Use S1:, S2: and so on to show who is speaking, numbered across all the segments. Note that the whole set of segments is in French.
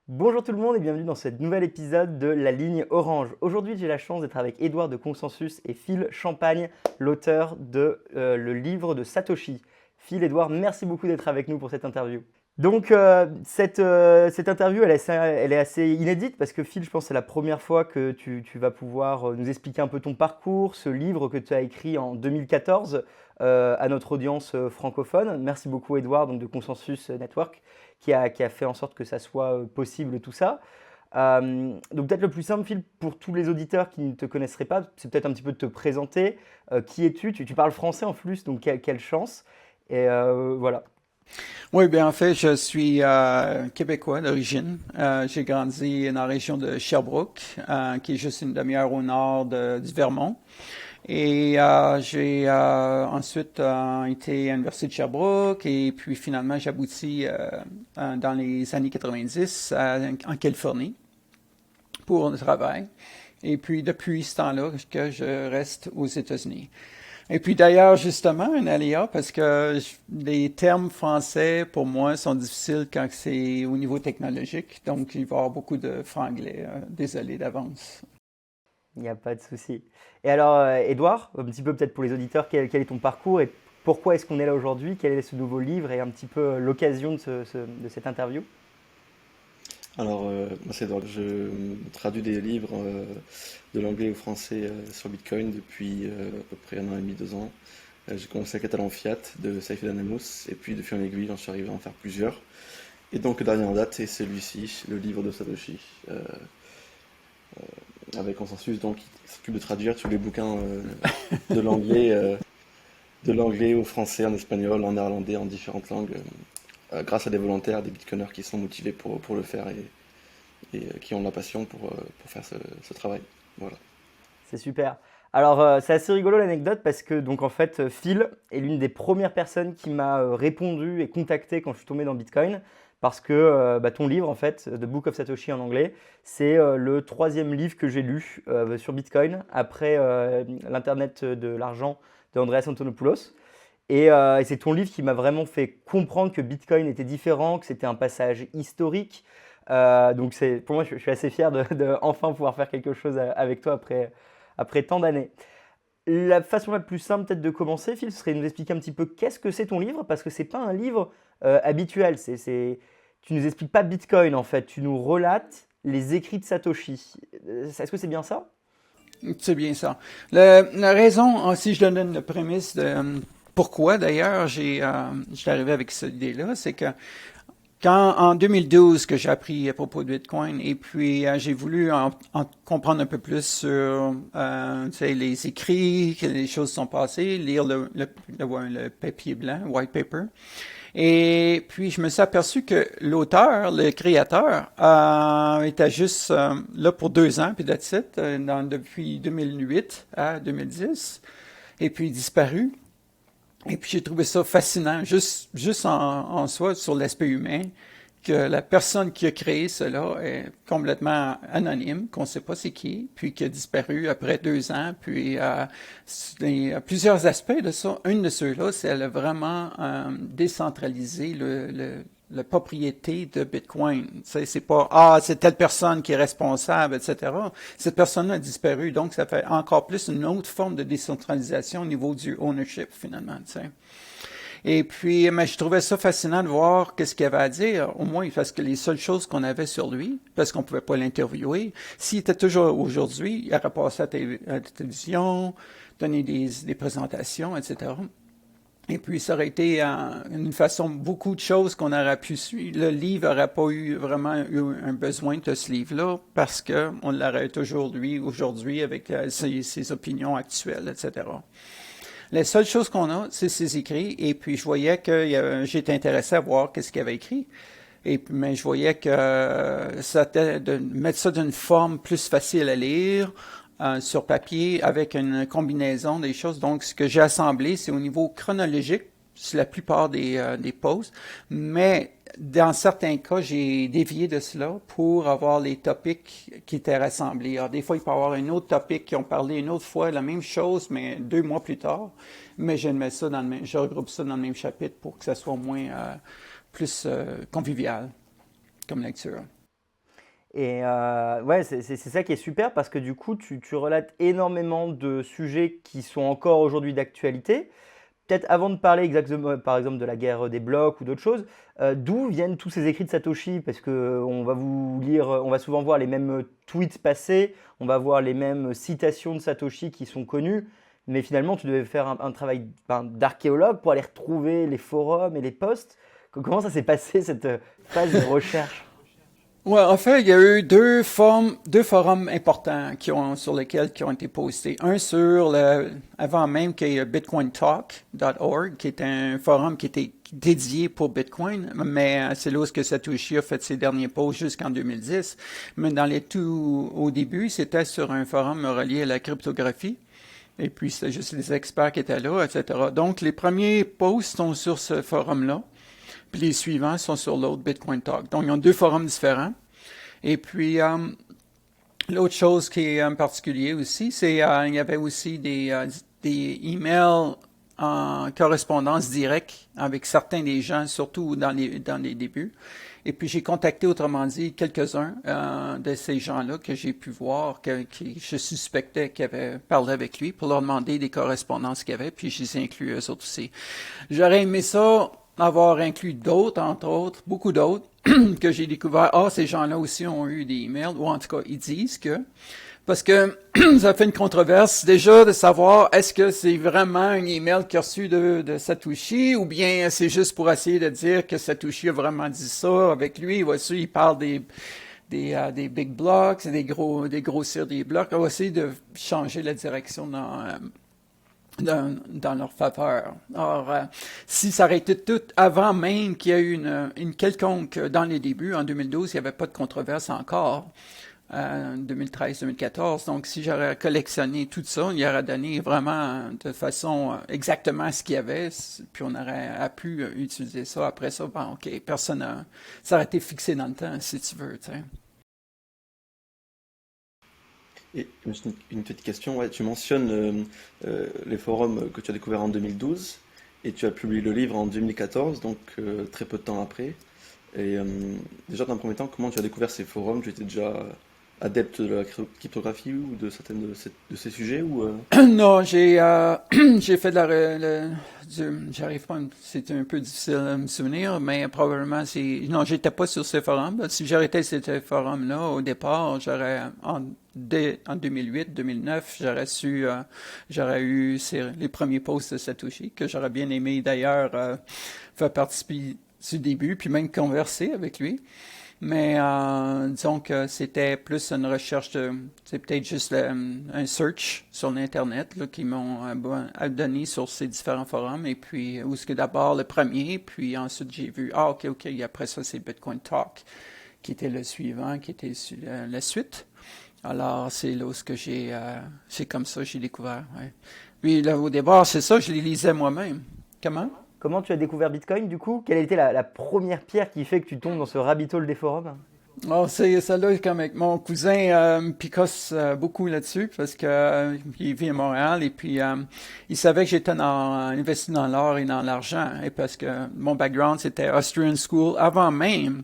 S1: Bonjour tout le monde et bienvenue dans ce nouvel épisode de La Ligne Orange. Aujourd'hui, j'ai la chance d'être avec Édouard de Consensus et Phil Champagne, l'auteur de le livre de Satoshi. Phil, Édouard, merci beaucoup d'être avec nous pour cette interview. Donc, cette interview, elle est assez inédite parce que Phil, je pense que c'est la première fois que tu vas pouvoir nous expliquer un peu ton parcours, ce livre que tu as écrit en 2014 à notre audience francophone. Merci beaucoup, Édouard, donc de Consensus Network, qui a fait en sorte que ça soit possible tout ça. Donc peut-être le plus simple, Phil, pour tous les auditeurs qui ne te connaisseraient pas, c'est peut-être un petit peu de te présenter. Qui es-tu? Tu parles français en plus, donc quelle chance. Et voilà.
S2: Oui, bien en fait, je suis québécois d'origine. J'ai grandi dans la région de Sherbrooke, qui est juste une demi-heure au nord du Vermont. Et j'ai ensuite été à l'Université de Sherbrooke et puis finalement j'aboutis dans les années 90 en Californie pour le travail. Et puis depuis ce temps-là que je reste aux États-Unis. Et puis d'ailleurs, justement, un aléa, parce que les termes français, pour moi, sont difficiles quand c'est au niveau technologique. Donc, il va y avoir beaucoup de franglais. Désolé d'avance.
S1: Il n'y a pas de souci. Et alors, Édouard, un petit peu peut-être pour les auditeurs, quel est ton parcours et pourquoi est-ce qu'on est là aujourd'hui? Quel est ce nouveau livre et un petit peu l'occasion de cette interview?
S3: Moi c'est drôle, je traduis des livres de l'anglais au français sur Bitcoin depuis à peu près un an et demi, 2 ans. J'ai commencé à Catalan Fiat de Saïf Anamus et puis de fil en aiguille, j'en suis arrivé à en faire plusieurs. Et donc le dernier en date c'est celui-ci, le livre de Satoshi, avec Consensus donc qui s'occupe de traduire tous les bouquins de l'anglais de l'anglais au français, en espagnol, en néerlandais, en différentes langues, grâce à des volontaires, des bitcoiners qui sont motivés pour le faire et qui ont la passion pour faire ce travail. Voilà.
S1: C'est super. Alors, c'est assez rigolo l'anecdote parce que, donc, en fait, Phil est l'une des premières personnes qui m'a répondu et contacté quand je suis tombé dans Bitcoin. Parce que bah, ton livre, en fait, The Book of Satoshi en anglais, c'est le troisième livre que j'ai lu sur Bitcoin après l'Internet de l'argent de Andreas Antonopoulos. Et c'est ton livre qui m'a vraiment fait comprendre que Bitcoin était différent, que c'était un passage historique. Donc pour moi, je suis assez fier de enfin pouvoir faire quelque chose avec toi après tant d'années. La façon la plus simple peut-être de commencer, Phil, ce serait de nous expliquer un petit peu qu'est-ce que c'est ton livre, parce que c'est pas un livre habituel. Tu nous expliques pas Bitcoin en fait, tu nous relates les écrits de Satoshi. Est-ce que c'est bien ça?
S2: C'est bien ça. La raison, si je donne une prémisse de pourquoi d'ailleurs j'ai arrivé avec cette idée-là, c'est que quand en 2012 que j'ai appris à propos de Bitcoin et puis j'ai voulu en comprendre un peu plus sur tu sais, les écrits, que les choses sont passées, lire le papier blanc, white paper. Et puis je me suis aperçu que l'auteur, le créateur, était juste là pour 2 ans, puis that's it, depuis 2008 à 2010, et puis disparu. Et puis j'ai trouvé ça fascinant, juste en soi, sur l'aspect humain, que la personne qui a créé cela est complètement anonyme, qu'on ne sait pas c'est qui, puis qui a disparu après 2 ans, puis il y a plusieurs aspects de ça. Un de ceux-là, c'est qu'elle a vraiment décentralisé la propriété de Bitcoin. C'est pas c'est telle personne qui est responsable, etc. Cette personne a disparu, donc ça fait encore plus une autre forme de décentralisation au niveau du ownership finalement. T'sais. Et puis, mais je trouvais ça fascinant de voir qu'est-ce qu'il avait à dire, au moins parce que les seules choses qu'on avait sur lui, parce qu'on pouvait pas l'interviewer, s'il était toujours aujourd'hui, il aurait passé à la télévision, donné des présentations, etc. Et puis, ça aurait été une façon, beaucoup de choses qu'on aurait pu suivre. Le livre n'aurait pas vraiment eu un besoin de ce livre-là parce qu'on l'aurait toujours, lui, aujourd'hui, avec ses opinions actuelles, etc. La seule chose qu'on a, c'est ses écrits. Et puis, je voyais que j'étais intéressé à voir qu'est-ce qu'il avait écrit. Mais je voyais que c'était de mettre ça d'une forme plus facile à lire, sur papier, avec une combinaison des choses. Donc, ce que j'ai assemblé, c'est au niveau chronologique, c'est la plupart des posts. Mais dans certains cas, j'ai dévié de cela pour avoir les topics qui étaient rassemblés. Alors, des fois, il peut y avoir un autre topic qui ont parlé une autre fois la même chose, mais 2 mois plus tard. Mais je regroupe ça dans le même chapitre pour que ça soit au moins plus convivial comme lecture.
S1: Et ouais, c'est ça qui est super parce que du coup, tu relates énormément de sujets qui sont encore aujourd'hui d'actualité. Peut-être avant de parler exactement, par exemple, de la guerre des blocs ou d'autres choses, d'où viennent tous ces écrits de Satoshi? Parce que on va vous lire, on va souvent voir les mêmes tweets passés, on va voir les mêmes citations de Satoshi qui sont connues, mais finalement, tu devais faire un travail d'archéologue pour aller retrouver les forums et les posts. Comment ça s'est passé cette phase de recherche?
S2: Ouais, en fait, il y a eu deux forums importants sur lesquels qui ont été postés. Un sur avant même qu'il y ait bitcointalk.org, qui est un forum qui était dédié pour Bitcoin, mais c'est là où Satoshi a fait ses derniers posts jusqu'en 2010. Mais au début, c'était sur un forum relié à la cryptographie. Et puis, c'était juste les experts qui étaient là, etc. Donc, les premiers posts sont sur ce forum-là. Puis les suivants sont sur l'autre Bitcoin Talk. Donc, ils ont deux forums différents. Et puis, l'autre chose qui est particulier aussi, c'est il y avait aussi des emails en correspondance directe avec certains des gens, surtout dans les débuts. Et puis, j'ai contacté, autrement dit, quelques-uns de ces gens-là que j'ai pu voir, je suspectais qu'ils avaient parlé avec lui pour leur demander des correspondances qu'il y avait, puis je les ai inclus eux autres aussi. J'aurais aimé ça avoir inclus d'autres, entre autres, beaucoup d'autres, que j'ai découvert. Ah, ces gens-là aussi ont eu des emails, ou en tout cas, ils disent que. Parce que ça fait une controverse déjà de savoir est-ce que c'est vraiment un email qu'il a reçu de Satoshi ou bien c'est juste pour essayer de dire que Satoshi a vraiment dit ça avec lui. Voici, il parle des big blocks, des grossirs des blocs. On va essayer de changer la direction dans leur faveur. Or, si ça aurait été tout avant même qu'il y ait eu une quelconque, dans les débuts, en 2012, il n'y avait pas de controverse encore, 2013-2014, donc si j'aurais collectionné tout ça, il aurait donné vraiment de façon exactement ce qu'il y avait, puis on aurait pu utiliser ça après ça. Bon, ok, ça aurait été fixé dans le temps, si tu veux, tu sais.
S3: Et juste une petite question, ouais, tu mentionnes les forums que tu as découverts en 2012 et tu as publié le livre en 2014, donc très peu de temps après. Et déjà, dans un premier temps, comment tu as découvert ces forums? Tu étais déjà adepte de la cryptographie ou de certains de ces sujets ou
S2: Non, j'ai fait j'arrive pas, c'est un peu difficile à me souvenir, mais probablement non, j'étais pas sur ces forums. Si j'aurais été sur ces forums-là au départ, en 2008, 2009, j'aurais eu les premiers posts de Satoshi que j'aurais bien aimé d'ailleurs faire participer du début, puis même converser avec lui. Mais disons que c'était plus une recherche c'est peut-être juste un search sur l'Internet là, qui m'ont donné sur ces différents forums. Et puis, où est-ce que d'abord le premier, puis ensuite j'ai vu, ok, et après ça c'est Bitcoin Talk, qui était le suivant, qui était la suite. Alors, c'est là où c'est comme ça que j'ai découvert. Ouais. Puis là, au départ, c'est ça, je les lisais moi-même. Comment?
S1: Comment tu as découvert Bitcoin du coup? Quelle a été la première pierre qui fait que tu tombes dans ce rabbit hole des forums?
S2: Oh, c'est celle-là comme avec mon cousin picosse beaucoup là-dessus parce que il vit à Montréal et puis il savait que j'étais investi dans l'or et dans l'argent et parce que mon background c'était Austrian School avant même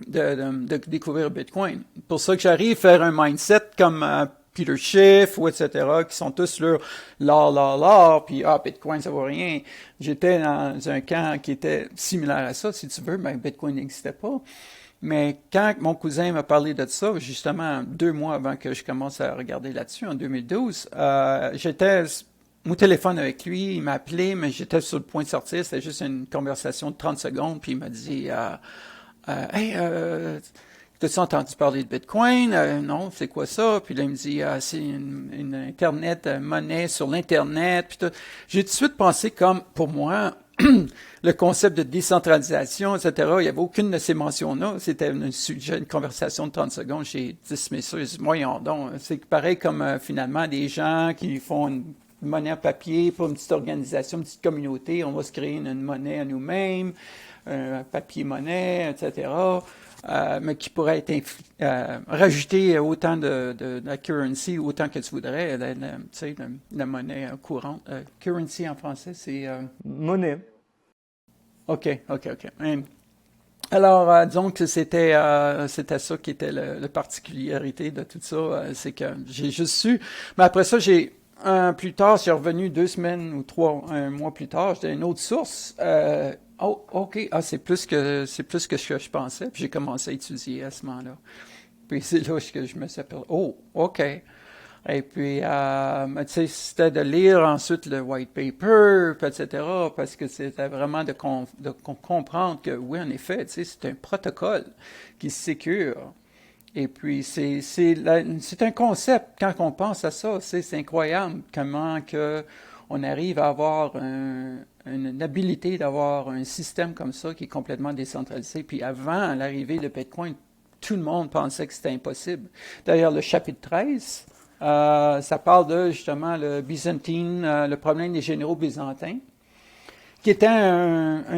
S2: de découvrir Bitcoin. Pour ça que j'arrive à faire un mindset comme Peter Schiff ou etc. qui sont tous là, l'or, puis Bitcoin ça vaut rien. J'étais dans un camp qui était similaire à ça, si tu veux, mais Bitcoin n'existait pas. Mais quand mon cousin m'a parlé de ça, justement 2 mois avant que je commence à regarder là-dessus, en 2012, j'étais au téléphone avec lui, il m'a appelé, mais j'étais sur le point de sortir, c'était juste une conversation de 30 secondes, puis il m'a dit Hey, t'as-tu entendu parler de Bitcoin? Non, c'est quoi ça? Puis là, il me dit c'est une Internet, monnaie sur l'Internet. Puis tout. J'ai tout de suite pensé comme, pour moi, le concept de décentralisation, etc., il n'y avait aucune de ces mentions-là. C'était une conversation de 30 secondes. J'ai dismissé ça. Voyons donc. C'est pareil comme finalement des gens qui font une monnaie en papier pour une petite organisation, une petite communauté. On va se créer une monnaie à nous-mêmes, un papier-monnaie, etc., mais qui pourrait être rajouter autant de la currency, autant que tu voudrais, la monnaie courante. Currency en français, c'est...
S1: Monnaie.
S2: OK. Alors, disons que c'était ça qui était la particularité de tout ça, c'est que j'ai juste su. Mais après ça, plus tard, je suis revenu 2 semaines ou un mois plus tard, j'étais une autre source. Oh, ok, c'est plus que ce que je pensais. Puis j'ai commencé à étudier à ce moment-là. Puis c'est là que je me suis aperçu. Oh, ok. Et puis, tu sais, c'était de lire ensuite le white paper, puis etc., parce que c'était vraiment de comprendre que, oui, en effet, tu sais, c'est un protocole qui se sécure. Et puis, c'est un concept, quand on pense à ça, c'est incroyable comment que on arrive à avoir une habilité d'avoir un système comme ça qui est complètement décentralisé. Puis avant l'arrivée de Bitcoin, tout le monde pensait que c'était impossible. D'ailleurs, le chapitre 13, ça parle de justement le byzantine, le problème des généraux byzantins, qui était un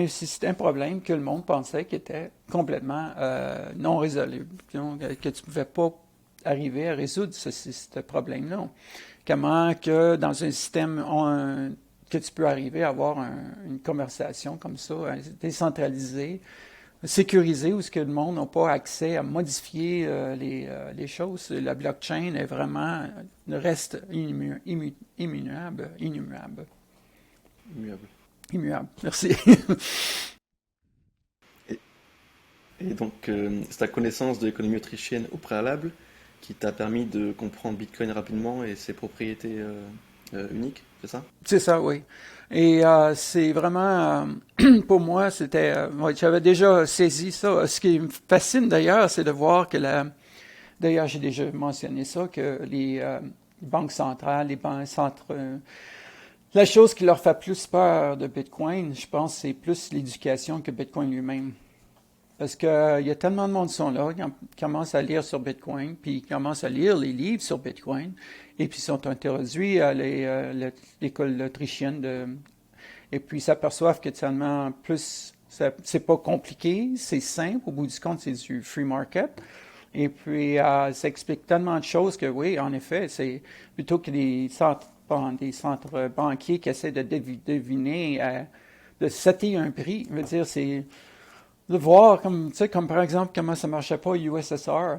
S2: problème que le monde pensait qui était complètement non résolu, donc, que tu ne pouvais pas arriver à résoudre ce problème-là. Comment que dans un système que tu peux arriver à avoir une conversation comme ça, décentralisée, sécurisé où ce que le monde n'a pas accès à modifier les choses. La blockchain est vraiment reste immuable. Immuable. Merci.
S3: Et donc, c'est ta connaissance de l'économie autrichienne au préalable qui t'a permis de comprendre Bitcoin rapidement et ses propriétés uniques, c'est ça?
S2: C'est ça, oui. Et c'est vraiment, pour moi, ouais, j'avais déjà saisi ça. Ce qui me fascine d'ailleurs, c'est de voir d'ailleurs, j'ai déjà mentionné ça, que les banques centrales, les banques la chose qui leur fait plus peur de Bitcoin, je pense, c'est plus l'éducation que Bitcoin lui-même. Parce qu'il y a tellement de monde qui sont là, qui commencent à lire sur Bitcoin, puis ils commencent à lire les livres sur Bitcoin, et puis ils sont introduits à l'école autrichienne et puis ils s'aperçoivent que tellement plus, c'est pas compliqué, c'est simple, au bout du compte, c'est du free market. Et puis ça explique tellement de choses que oui, en effet, c'est plutôt que des centres banquiers qui essaient de deviner, de setter un prix. Je veux dire, c'est de voir, comme par exemple, comment ça marchait pas au USSR,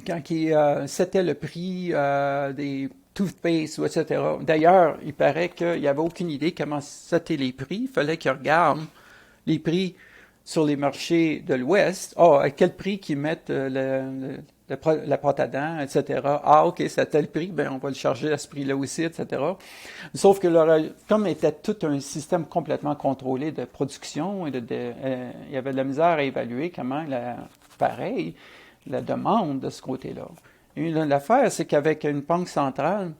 S2: quand ils c'était le prix des toothpaste, etc. D'ailleurs, il paraît qu'il n'y avait aucune idée comment c'était les prix. Il fallait qu'ils regardent les prix sur les marchés de l'Ouest. À quel prix qu'ils mettent la pâte à dents, etc. Ah, OK, c'est à tel prix, ben on va le charger à ce prix-là aussi, etc. Sauf que comme était tout un système complètement contrôlé de production, et il y avait de la misère à évaluer comment, pareil, la demande de ce côté-là. Et l'affaire, c'est qu'avec une banque centrale,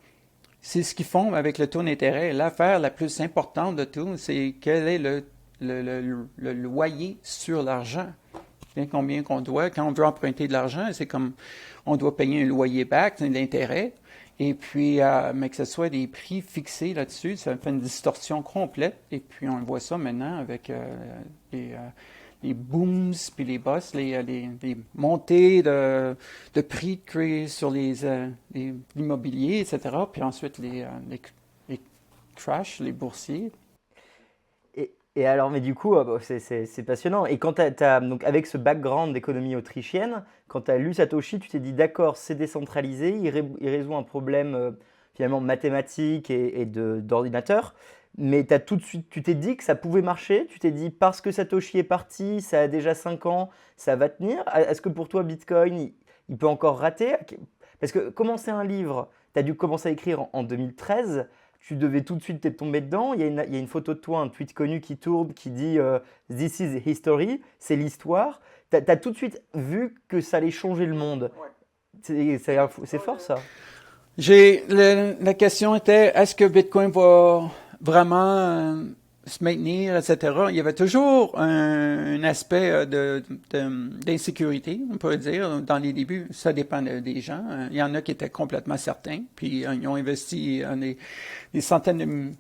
S2: c'est ce qu'ils font avec le taux d'intérêt. L'affaire la plus importante de tout, c'est quel est le loyer sur l'argent. Combien qu'on doit. Quand on veut emprunter de l'argent, c'est comme on doit payer un loyer back, l'intérêt, et puis, mais que ce soit des prix fixés là-dessus, ça fait une distorsion complète. Et puis, on voit ça maintenant avec les booms, puis les bust, les montées de prix créés sur l'immobilier, etc. Puis ensuite, les crashs, les boursiers.
S1: Et alors, mais du coup, c'est passionnant. Et quand donc avec ce background d'économie autrichienne, quand tu as lu Satoshi, tu t'es dit, d'accord, c'est décentralisé, il résout un problème finalement mathématique et d'ordinateur. Mais tout de suite, tu t'es dit que ça pouvait marcher. Tu t'es dit, parce que Satoshi est parti, ça a déjà 5 ans, ça va tenir. Est-ce que pour toi, Bitcoin, il peut encore rater? Parce que commencer un livre, tu as dû commencer à écrire en 2013. Tu devais tout de suite t'être tombé dedans. Il y a une photo de toi, un tweet connu qui tourne, qui dit This is history, c'est l'histoire. Tu as tout de suite vu que ça allait changer le monde. Ouais. C'est fort ça.
S2: La question était, est-ce que Bitcoin va vraiment se maintenir, etc. Il y avait toujours un aspect d'insécurité, on pourrait dire, dans les débuts. Ça dépend des gens. Il y en a qui étaient complètement certains, puis ils ont investi des centaines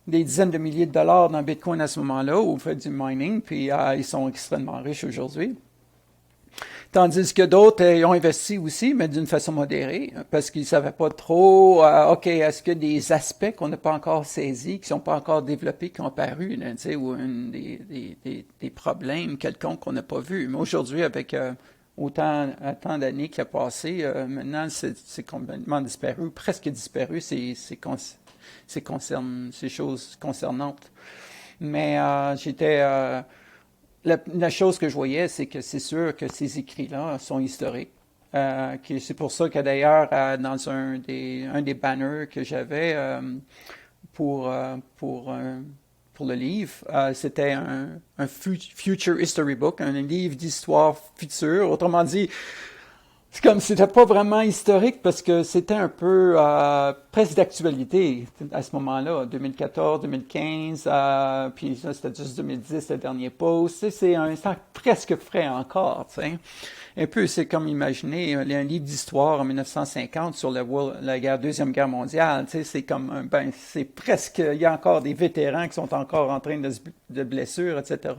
S2: des dizaines de milliers de dollars dans Bitcoin à ce moment-là, ou fait du mining, puis ils sont extrêmement riches aujourd'hui. Tandis que d'autres ils ont investi aussi, mais d'une façon modérée, parce qu'ils savaient pas trop, OK, est-ce que des aspects qu'on n'a pas encore saisis, qui sont pas encore développés, qui ont apparu, là, tu sais, ou des problèmes quelconques qu'on n'a pas vus. Mais aujourd'hui, avec tant d'années qui a passé, maintenant, c'est complètement disparu, presque disparu, ces choses concernantes. Mais la chose que je voyais, c'est que c'est sûr que ces écrits-là sont historiques. C'est pour ça que d'ailleurs, dans un des banners que j'avais pour le livre, c'était un Future History Book, un livre d'histoire future. Autrement dit, c'est comme si c'était pas vraiment historique parce que c'était un peu presque d'actualité à ce moment-là, 2014, 2015, puis ça c'était juste 2010 le dernier post. C'est un temps presque frais encore, tu sais. Un peu, c'est comme imaginer un livre d'histoire en 1950 sur la Deuxième Guerre mondiale, tu sais, c'est comme, c'est presque, il y a encore des vétérans qui sont encore en train de blessures, etc.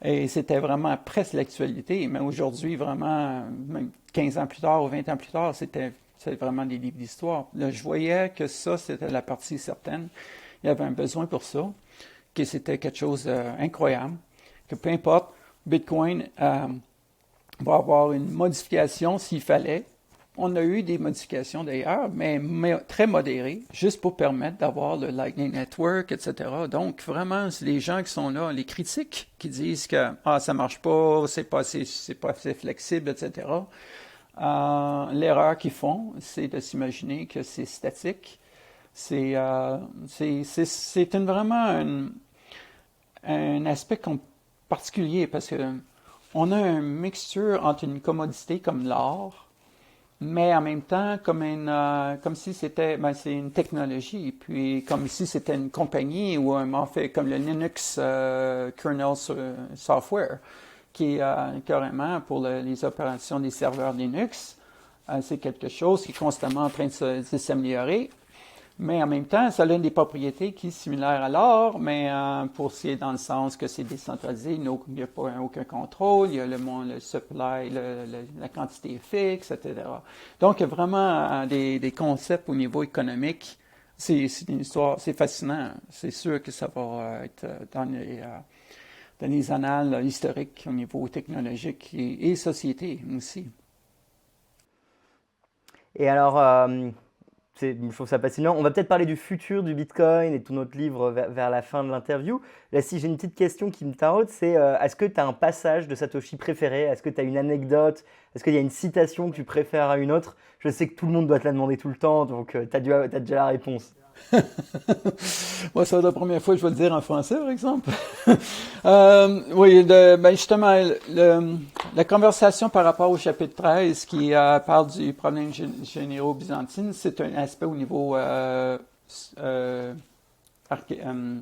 S2: Et c'était vraiment presque l'actualité, mais aujourd'hui, vraiment, même 15 ans plus tard ou 20 ans plus tard, c'est vraiment des livres d'histoire. Là, je voyais que ça, c'était la partie certaine. Il y avait un besoin pour ça, que c'était quelque chose d'incroyable, que peu importe, Bitcoin va avoir une modification s'il fallait. On a eu des modifications d'ailleurs, mais très modérées, juste pour permettre d'avoir le Lightning Network, etc. Donc, vraiment, c'est les gens qui sont là, les critiques, qui disent que ça marche pas, c'est pas assez flexible, etc. L'erreur qu'ils font, c'est de s'imaginer que c'est statique. C'est vraiment un aspect particulier parce que on a une mixture entre une commodité comme l'or, mais en même temps comme si c'était c'est une technologie, puis comme si c'était une compagnie ou en fait comme le Linux kernel software qui est carrément pour les opérations des serveurs Linux. C'est quelque chose qui est constamment en train de s'améliorer. Mais en même temps, ça a une des propriétés qui est similaire à l'or, mais pour ce qui est dans le sens que c'est décentralisé, il n'y a pas aucun contrôle, il y a le supply, la quantité est fixe, etc. Donc, il y a vraiment des concepts au niveau économique. C'est une histoire, c'est fascinant. C'est sûr que ça va être dans les annales historiques au niveau technologique et société aussi.
S1: Et alors, je trouve ça fascinant. On va peut-être parler du futur du Bitcoin et tout notre livre vers la fin de l'interview. Là, si j'ai une petite question qui me taraude, c'est est-ce que tu as un passage de Satoshi préféré? Est-ce que tu as une anecdote? Est-ce qu'il y a une citation que tu préfères à une autre? Je sais que tout le monde doit te la demander tout le temps, donc t'as déjà la réponse.
S2: Moi, c'est la première fois que je vais le dire en français, par exemple. Oui, justement, la conversation par rapport au chapitre 13 qui parle du problème généraux byzantine, c'est un aspect au niveau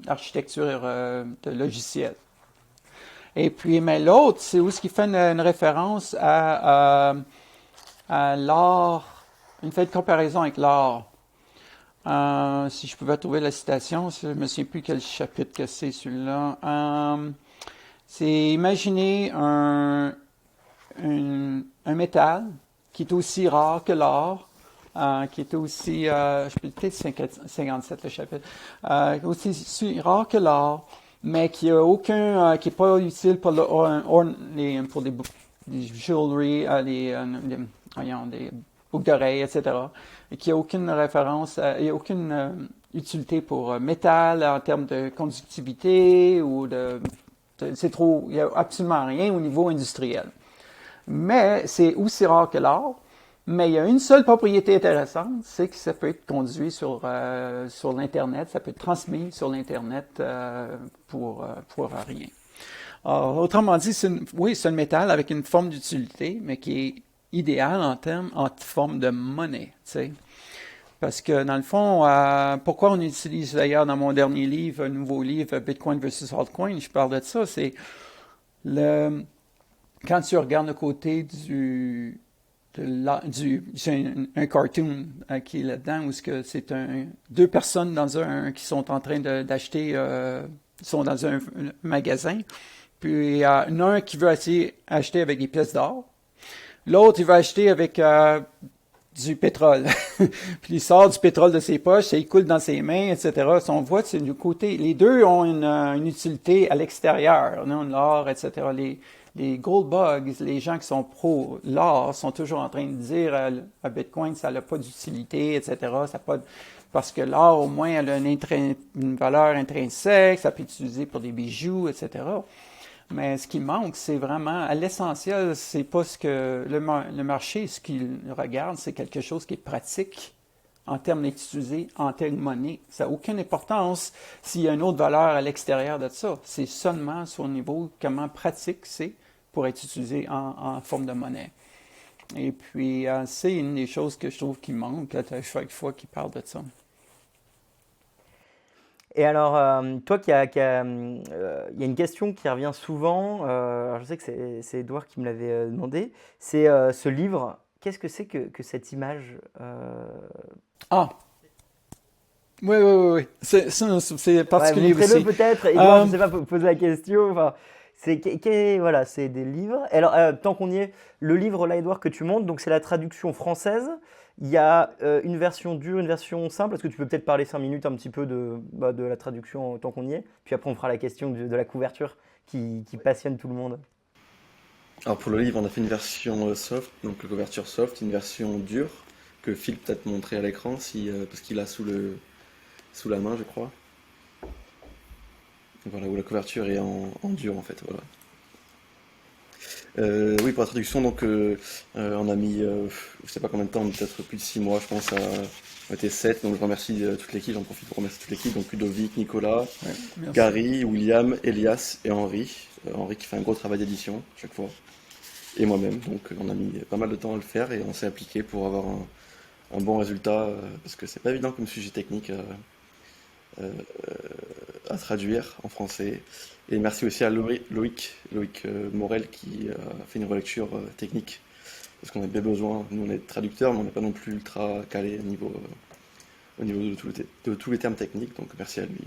S2: architecture de logiciel. Et puis, mais l'autre, c'est où ce qui fait une référence à l'art, une fait de comparaison avec l'art. Si je pouvais trouver la citation, je ne me souviens plus quel chapitre que c'est celui-là. C'est imaginer un métal qui est aussi rare que l'or, qui est aussi, je peux peut-être 57 le chapitre, aussi rare que l'or, mais qui a aucun, qui est pas utile pour pour des jewelry, des boucles d'oreilles, etc. Et qui n'a aucune référence, il n'y a aucune utilité pour métal en termes de conductivité ou c'est trop, il n'y a absolument rien au niveau industriel. Mais c'est aussi rare que l'or, mais il y a une seule propriété intéressante, c'est que ça peut être conduit sur l'Internet, ça peut être transmis sur l'Internet pour rien. Alors, autrement dit, c'est un métal avec une forme d'utilité, mais qui est idéal en forme de monnaie, tu sais. Parce que, dans le fond, pourquoi on utilise d'ailleurs dans mon dernier livre, un nouveau livre, Bitcoin versus Altcoin, je parle de ça, c'est quand tu regardes le côté c'est un cartoon qui est là-dedans, où c'est deux personnes qui sont en train d'acheter, sont dans un magasin, puis il y en a un qui veut acheter avec des pièces d'or, L'autre, il va acheter avec du pétrole. Puis il sort du pétrole de ses poches, et il coule dans ses mains, etc. Si on voit, c'est du côté. Les deux ont une utilité à l'extérieur, non, l'or, etc. Les gold bugs, les gens qui sont pro l'or, sont toujours en train de dire à Bitcoin, ça n'a pas d'utilité, etc. Ça pas, parce que l'or, au moins, elle a une valeur intrinsèque, ça peut être utilisé pour des bijoux, etc. Mais ce qui manque, c'est vraiment, à l'essentiel, c'est pas ce que le marché, ce qu'il regarde, c'est quelque chose qui est pratique en termes d'être utilisé en termes de monnaie. Ça n'a aucune importance s'il y a une autre valeur à l'extérieur de ça. C'est seulement sur le niveau comment pratique c'est pour être utilisé en forme de monnaie. Et puis, c'est une des choses que je trouve qui manque à chaque fois qu'il parle de ça.
S1: Et alors, toi, il y a une question qui revient souvent. Alors je sais que c'est Edouard qui me l'avait demandé. C'est ce livre. Qu'est-ce que c'est que cette image
S2: Ah! Oui. C'est particulier
S1: montrez-le
S2: aussi.
S1: peut-être. Edouard, je ne sais pas poser la question. Enfin, voilà, c'est des livres. Et alors, tant qu'on y est, le livre là, Edouard, que tu montres, donc c'est la traduction française. Il y a une version dure, une version simple. Est-ce que tu peux peut-être parler 5 minutes un petit peu de la traduction tant qu'on y est? Puis après, on fera la question de la couverture qui passionne tout le monde.
S3: Alors pour le livre, on a fait une version soft, donc la couverture soft, une version dure, que Phil peut-être montrer à l'écran, parce qu'il a sous la main, je crois. Voilà, où la couverture est en dur en fait, voilà. Oui, pour la traduction, donc on a mis, je sais pas combien de temps, peut-être plus de 6 mois, je pense, on était 7, donc je remercie toute l'équipe, j'en profite pour remercier toute l'équipe, donc Ludovic, Nicolas,
S2: Merci.
S3: Gary, William, Elias et Henri. Henri qui fait un gros travail d'édition chaque fois, et moi-même, donc on a mis pas mal de temps à le faire et on s'est appliqué pour avoir un bon résultat, parce que c'est pas évident comme sujet technique à traduire en français. Et merci aussi à Loïc Morel qui a fait une relecture technique, parce qu'on a bien besoin, nous on est traducteurs, mais on n'est pas non plus ultra calé au niveau de tous les termes techniques, donc merci à lui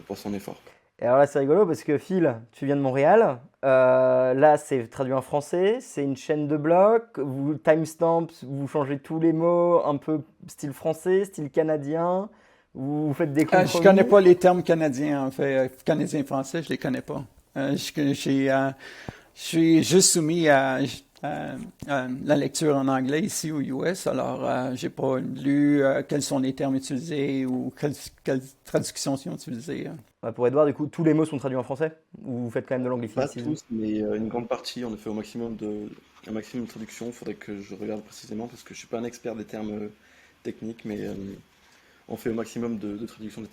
S3: pour son effort.
S1: Et alors là, c'est rigolo parce que Phil, tu viens de Montréal. Là, c'est traduit en français. C'est une chaîne de blocs. Vous timestamp, vous changez tous les mots, un peu style français, style canadien. Vous faites des compromis.
S2: Je connais pas les termes canadiens, en fait. Canadien-français, je les connais pas. Je suis juste soumis à la lecture en anglais ici aux US, alors j'ai pas lu quels sont les termes utilisés ou quelles traductions sont utilisées.
S1: Pour Edouard, du coup, tous les mots sont traduits en français? Ou vous faites quand même de
S3: Pas
S1: l'anglicisme?
S3: tous, mais une grande partie, on a fait un maximum de traduction. Il faudrait que je regarde précisément parce que je suis pas un expert des termes techniques, mais on fait au maximum de traduction des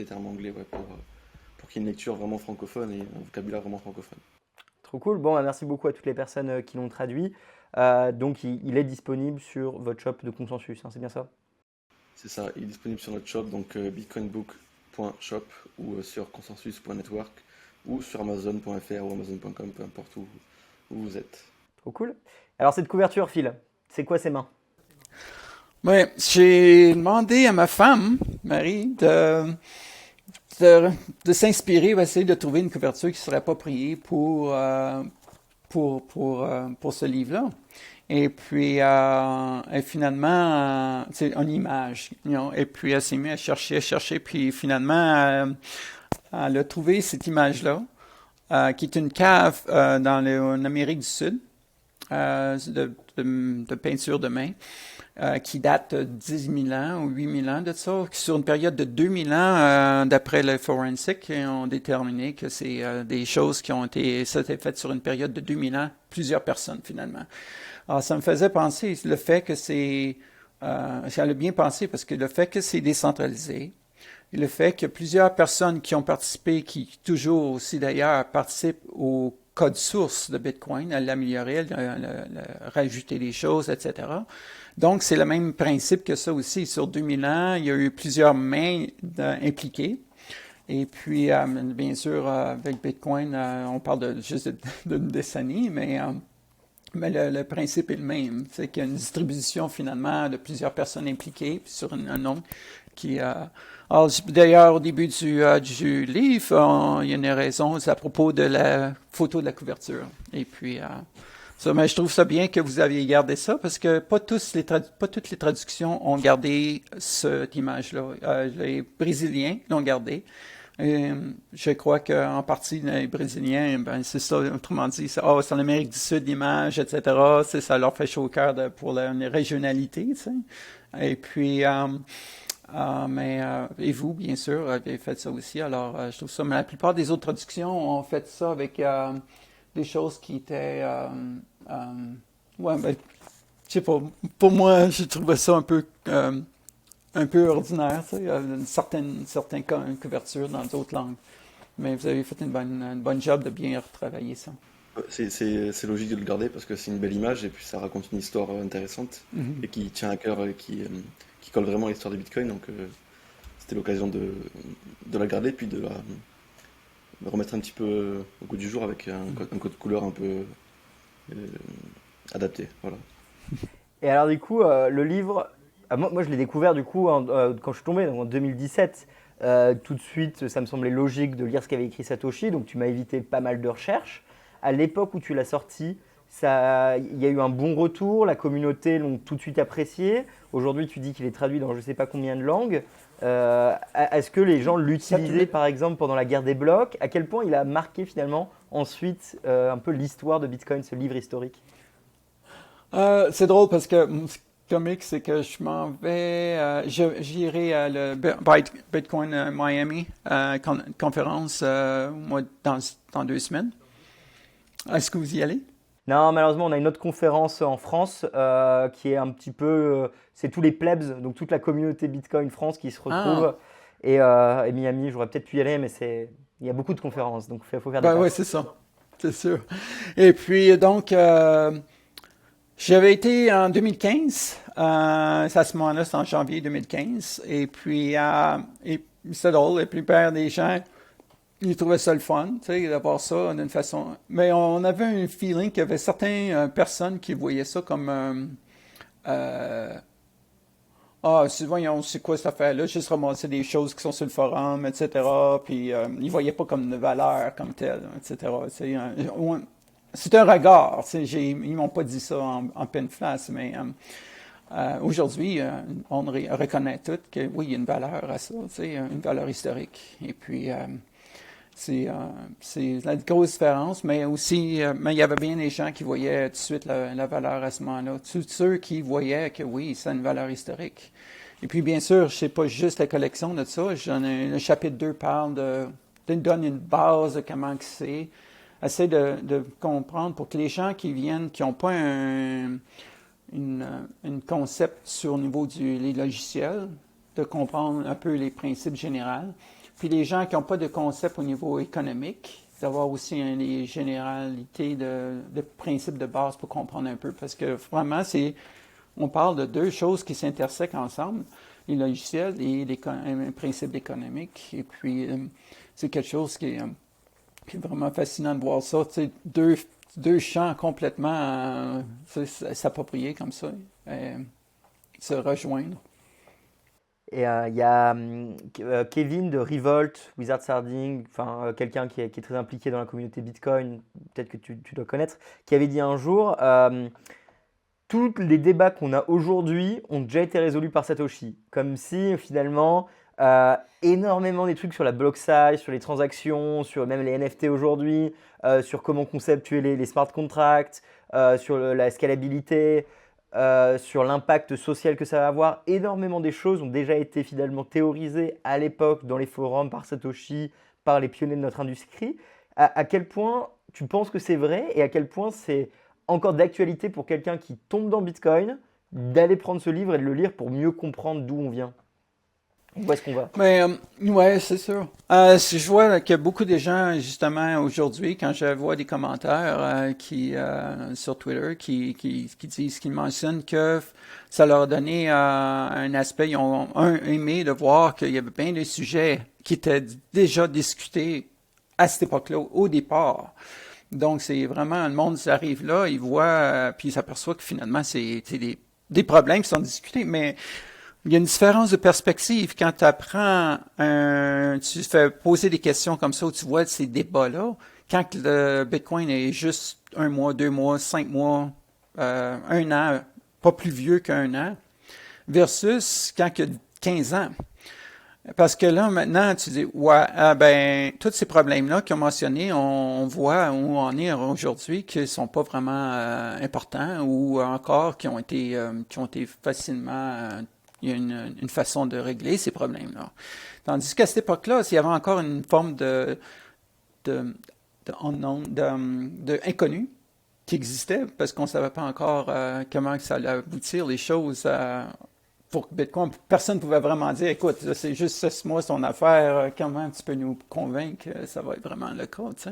S3: termes anglais, ouais, pour qu'il y ait une lecture vraiment francophone et un vocabulaire vraiment francophone.
S1: Trop cool. Bon, merci beaucoup à toutes les personnes qui l'ont traduit. Donc, il est disponible sur votre shop de consensus, hein, c'est bien ça?
S3: C'est ça, il est disponible sur notre shop, donc bitcoinbook.shop ou sur consensus.network ou sur amazon.fr ou amazon.com, peu importe où vous êtes.
S1: Trop cool. Alors, cette couverture, Phil, c'est quoi ces mains?
S2: Ouais, j'ai demandé à ma femme, Marie, de s'inspirer, essayer de trouver une couverture qui serait appropriée pour ce livre-là. Et puis, et finalement, c'est une image. Et puis, elle s'est mise à chercher, puis finalement, elle a trouvé cette image-là, qui est une cave en Amérique du Sud, de peinture de main. Qui date de 10 000 ans ou 8 000 ans de ça, sur une période de 2 000 ans, d'après le forensic, ils ont déterminé que c'est des choses qui ont été faites sur une période de 2 000 ans, plusieurs personnes finalement. Alors ça me faisait penser, le fait que j'allais bien penser, parce que le fait que c'est décentralisé, et le fait que plusieurs personnes qui ont participé, qui toujours aussi d'ailleurs participent au code source de Bitcoin, à l'améliorer, rajouter des choses, etc. Donc, c'est le même principe que ça aussi. Sur 2000 ans, il y a eu plusieurs mains impliquées. Et puis, bien sûr, avec Bitcoin, on parle juste d'une décennie, mais le principe est le même. C'est qu'il y a une distribution, finalement, de plusieurs personnes impliquées sur un nombre qui... Alors, d'ailleurs, au début du livre, il y a une raison, c'est à propos de la photo de la couverture. Et puis... Ça, mais je trouve ça bien que vous aviez gardé ça parce que pas toutes les traductions ont gardé cette image-là. Les Brésiliens l'ont gardé. Et je crois qu'en partie, les Brésiliens, ben, c'est ça, autrement dit, c'est l'Amérique du Sud, l'image, etc. Ça leur fait chaud au cœur pour la régionalité, tu sais. Et puis, et vous, bien sûr, avez fait ça aussi. Alors, je trouve ça. Mais la plupart des autres traductions ont fait ça avec des choses qui étaient, ouais, ben, je sais pas. Pour moi, je trouvais ça un peu ordinaire, tu sais, une certaine couverture dans d'autres langues. Mais vous avez fait une bonne job de bien retravailler ça.
S3: C'est logique de le garder parce que c'est une belle image et puis ça raconte une histoire intéressante et qui tient à cœur et qui colle vraiment à l'histoire de Bitcoin. Donc c'était l'occasion de la garder puis de la remettre un petit peu au goût du jour avec un code couleur un peu adapté. Voilà.
S1: Et alors du coup, le livre, moi je l'ai découvert du coup quand je suis tombé, donc en 2017. Tout de suite, ça me semblait logique de lire ce qu'avait écrit Satoshi, donc tu m'as évité pas mal de recherches. À l'époque où tu l'as sorti, il y a eu un bon retour, la communauté l'ont tout de suite apprécié. Aujourd'hui, tu dis qu'il est traduit dans je ne sais pas combien de langues. Est-ce que les gens l'utilisaient par exemple pendant la guerre des blocs? À quel point il a marqué finalement ensuite un peu l'histoire de Bitcoin, ce livre historique?
S2: C'est drôle parce que comique, c'est que je m'en vais, j'irai à le Bitcoin Miami conférence dans 2 semaines. Est-ce que vous y allez?
S1: Non, malheureusement, on a une autre conférence en France qui est un petit peu, c'est tous les plebs, donc toute la communauté Bitcoin France qui se retrouve. Et Miami, j'aurais peut-être pu y aller, mais il y a beaucoup de conférences, donc il faut faire des
S2: oui, c'est ça, c'est sûr. Et puis, donc, j'avais été en 2015, à ce moment-là, c'est en janvier 2015, et puis, c'est drôle, la plupart des gens, ils trouvaient ça le fun, tu sais, d'avoir ça d'une façon. Mais on avait un feeling qu'il y avait certaines personnes qui voyaient ça comme voyons, c'est quoi cette affaire-là? Juste ramasser des choses qui sont sur le forum, etc. Puis ils voyaient pas comme une valeur comme telle, etc. C'est un regard. Ils m'ont pas dit ça en pleine face, mais aujourd'hui, on reconnaît tout que oui, il y a une valeur à ça, une valeur historique. Et puis c'est la grosse différence, mais aussi, mais il y avait bien des gens qui voyaient tout de suite la valeur à ce moment-là. Tous ceux qui voyaient que oui, c'est une valeur historique. Et puis, bien sûr, je sais pas juste la collection de ça. Le chapitre 2 parle donne une base de comment c'est. Essaie de comprendre pour que les gens qui viennent, qui n'ont pas un concept sur le niveau des logiciels, de comprendre un peu les principes généraux. Puis les gens qui n'ont pas de concept au niveau économique, d'avoir aussi les généralités de principes de base pour comprendre un peu. Parce que vraiment, on parle de 2 choses qui s'intersectent ensemble, les logiciels et les principes économiques. Et puis, c'est quelque chose qui est vraiment fascinant de voir ça. Tu sais, deux champs complètement s'approprier comme ça, se rejoindre.
S1: Et il y a Kevin de Revolt, Wizard Sarding, quelqu'un qui est très impliqué dans la communauté Bitcoin, peut-être que tu dois connaître, qui avait dit un jour tous les débats qu'on a aujourd'hui ont déjà été résolus par Satoshi. Comme si finalement énormément des trucs sur la block size, sur les transactions, sur même les NFT aujourd'hui, sur comment conceptuer les smart contracts, sur la scalabilité. Sur l'impact social que ça va avoir. Énormément des choses ont déjà été finalement théorisées à l'époque dans les forums par Satoshi, par les pionniers de notre industrie. À quel point tu penses que c'est vrai et à quel point c'est encore d'actualité pour quelqu'un qui tombe dans Bitcoin d'aller prendre ce livre et de le lire pour mieux comprendre d'où on vient? Où est-ce qu'on va?
S2: Mais ouais, c'est sûr. Je vois qu'il y a beaucoup de gens, justement, aujourd'hui, quand je vois des commentaires sur Twitter qui disent, qui mentionnent que ça leur a donné un aspect, ils ont aimé de voir qu'il y avait bien des sujets qui étaient déjà discutés à cette époque-là, au départ. Donc, c'est vraiment, le monde arrive là, il voit, puis il s'aperçoit que finalement, c'est des problèmes qui sont discutés, mais il y a une différence de perspective quand tu apprends, tu fais poser des questions comme ça, où tu vois ces débats-là, quand le Bitcoin est juste 1 mois, 2 mois, 5 mois, 1 an, pas plus vieux qu'1 an, versus quand il y a 15 ans. Parce que là, maintenant, tu dis, ouais, tous ces problèmes-là qu'ils ont mentionnés, on voit où on est aujourd'hui, qu'ils sont pas vraiment importants ou encore qui ont été facilement, il y a une façon de régler ces problèmes-là. Tandis qu'à cette époque-là, il y avait encore une forme de inconnu qui existait parce qu'on ne savait pas encore comment ça allait aboutir les choses pour Bitcoin. Personne ne pouvait vraiment dire, écoute, c'est juste 6 mois ton affaire, comment tu peux nous convaincre que ça va être vraiment le cas, tu sais.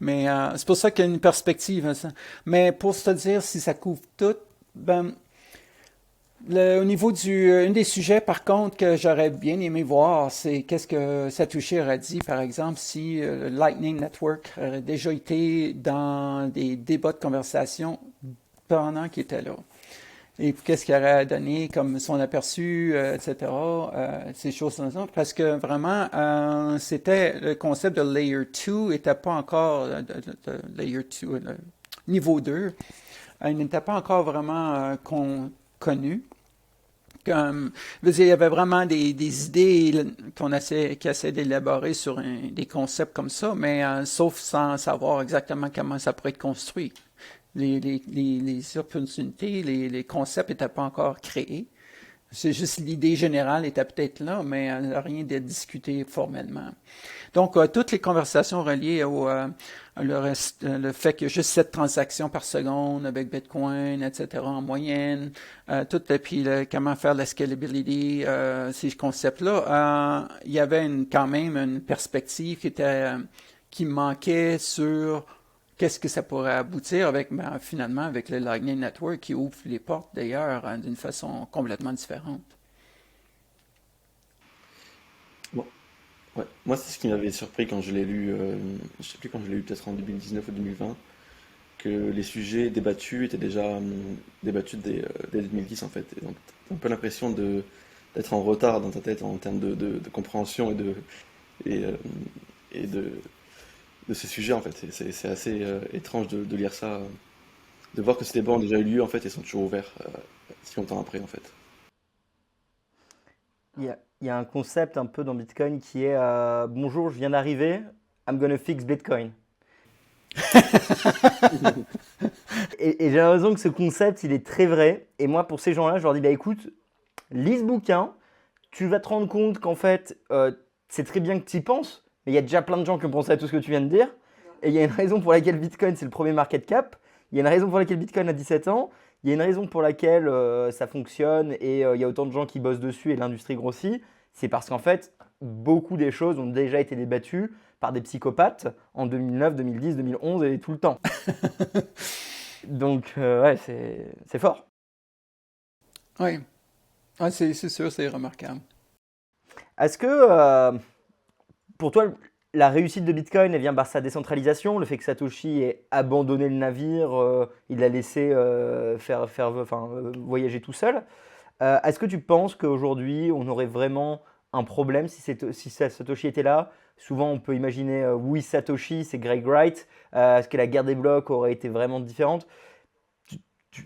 S2: Mais c'est pour ça qu'il y a une perspective. Ça. Mais pour se dire si ça couvre tout, au niveau un des sujets, par contre, que j'aurais bien aimé voir, c'est qu'est-ce que Satoshi aurait dit, par exemple, si le Lightning Network aurait déjà été dans des débats de conversation pendant qu'il était là. Et qu'est-ce qu'il aurait donné comme son aperçu, etc., ces choses-là. Parce que vraiment, c'était le concept de Layer 2 n'était pas encore, Layer 2, niveau 2, il n'était pas encore vraiment connu. Il y avait vraiment des idées qu'on essaie d'élaborer sur des concepts comme ça, mais sauf sans savoir exactement comment ça pourrait être construit. Les opportunités, les concepts n'étaient pas encore créés. C'est juste l'idée générale était peut-être là, mais rien d'être discuté formellement. Donc, toutes les conversations reliées le fait qu'il y a juste 7 transactions par seconde avec Bitcoin, etc., en moyenne, puis comment faire la scalability, ces concepts-là, il y avait quand même une perspective qui manquait sur qu'est-ce que ça pourrait aboutir finalement avec le Lightning Network qui ouvre les portes d'ailleurs d'une façon complètement différente.
S3: Bon. Ouais. Moi, c'est ce qui m'avait surpris quand je l'ai lu, je sais plus quand je l'ai lu, peut-être en 2019 ou 2020, que les sujets débattus étaient déjà débattus dès 2010 en fait. Et donc, t'as un peu l'impression d'être en retard dans ta tête en termes de compréhension et de ces sujets en fait. C'est assez étrange de lire ça, de voir que ces débats ont déjà eu lieu en fait et sont toujours ouverts si longtemps après en fait.
S1: Il y a un concept un peu dans Bitcoin qui est bonjour, je viens d'arriver, I'm gonna fix Bitcoin. Et j'ai l'impression que ce concept, il est très vrai. Et moi, pour ces gens-là, je leur dis, bah écoute, lis ce bouquin, tu vas te rendre compte qu'en fait, c'est très bien que tu y penses, mais il y a déjà plein de gens qui ont pensé à tout ce que tu viens de dire. Et il y a une raison pour laquelle Bitcoin, c'est le premier market cap. Il y a une raison pour laquelle Bitcoin a 17 ans. Il y a une raison pour laquelle ça fonctionne et il y a autant de gens qui bossent dessus et l'industrie grossit. C'est parce qu'en fait, beaucoup des choses ont déjà été débattues par des psychopathes en 2009, 2010, 2011 et tout le temps. Donc, ouais, c'est fort.
S2: Oui, c'est sûr, c'est remarquable.
S1: Est-ce que, pour toi, la réussite de Bitcoin, elle vient par sa décentralisation, le fait que Satoshi ait abandonné le navire, il l'a laissé voyager tout seul. Est-ce que tu penses qu'aujourd'hui, on aurait vraiment un problème si Satoshi était là? Souvent, on peut imaginer, oui, Satoshi, c'est Greg Wright. Est-ce que la guerre des blocs aurait été vraiment différente?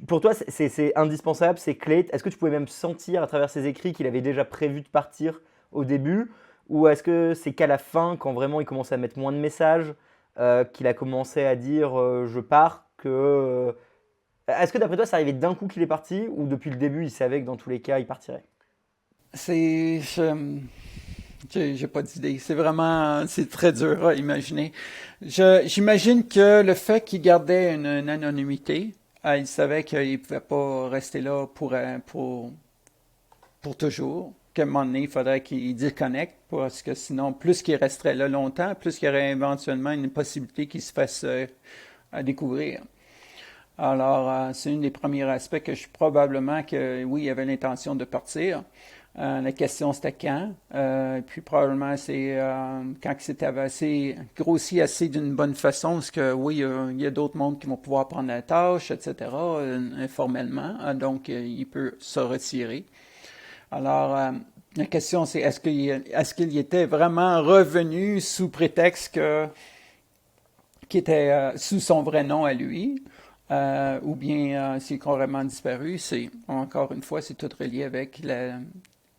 S1: Pour toi, c'est indispensable, c'est clé. Est-ce que tu pouvais même sentir à travers ses écrits qu'il avait déjà prévu de partir au début? Ou est-ce que c'est qu'à la fin, quand vraiment il commençait à mettre moins de messages, qu'il a commencé à dire je pars, Est-ce que d'après toi, c'est arrivé d'un coup qu'il est parti ou depuis le début, il savait que dans tous les cas, il partirait?
S2: J'ai pas d'idée. C'est très dur à imaginer. J'imagine que le fait qu'il gardait une anonymité, il savait qu'il pouvait pas rester là pour toujours. Qu'à un moment donné, il faudrait qu'il déconnecte parce que sinon, plus qu'il resterait là longtemps, plus qu'il y aurait éventuellement une possibilité qu'il se fasse à découvrir. Alors, c'est un des premiers aspects probablement que oui, il avait l'intention de partir. La question c'était quand. Puis probablement c'est quand c'était assez grossi assez d'une bonne façon, parce que oui, il y a d'autres mondes qui vont pouvoir prendre la tâche, etc. Informellement, donc il peut se retirer. Alors, la question, c'est est-ce qu'il était vraiment revenu sous prétexte qui était sous son vrai nom à lui, ou bien s'il est carrément disparu. C'est, encore une fois, c'est tout relié avec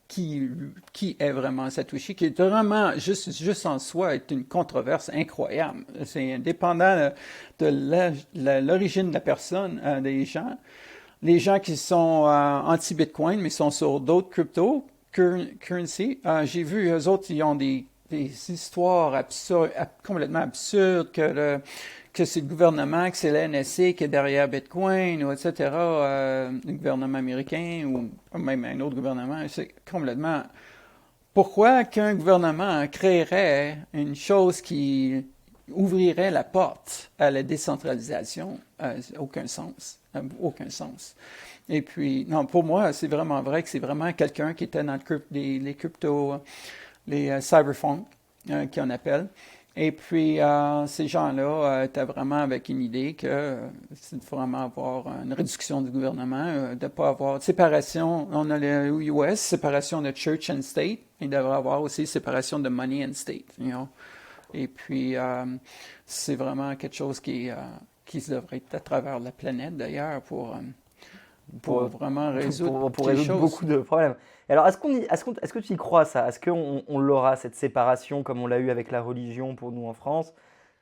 S2: qui est vraiment Satoshi, qui est vraiment, juste en soi, est une controverse incroyable. C'est indépendant de l'origine de la personne, des gens. Les gens qui sont anti-Bitcoin, mais sont sur d'autres cryptocurrencies, j'ai vu, eux autres, ils ont des histoires complètement absurdes, que c'est le gouvernement, que c'est la NSC qui est derrière Bitcoin, ou etc., le gouvernement américain, ou même un autre gouvernement. C'est complètement... Pourquoi qu'un gouvernement créerait une chose qui ouvrirait la porte à la décentralisation? Aucun sens. Aucun sens. Et puis, non, pour moi, c'est vraiment vrai que c'est vraiment quelqu'un qui était dans les crypto, les cyberphones, qu'on appelle. Et puis, ces gens-là étaient vraiment avec une idée que c'est vraiment avoir une réduction du gouvernement, de ne pas avoir de séparation. On a le US, séparation de church and state. Il devrait avoir aussi séparation de money and state. Et puis, c'est vraiment quelque chose qui devrait être à travers la planète, d'ailleurs, pour vraiment résoudre
S1: pour résoudre beaucoup de problèmes. Et alors, est-ce que tu y crois ça? Est-ce qu'on l'aura, cette séparation, comme on l'a eu avec la religion pour nous en France?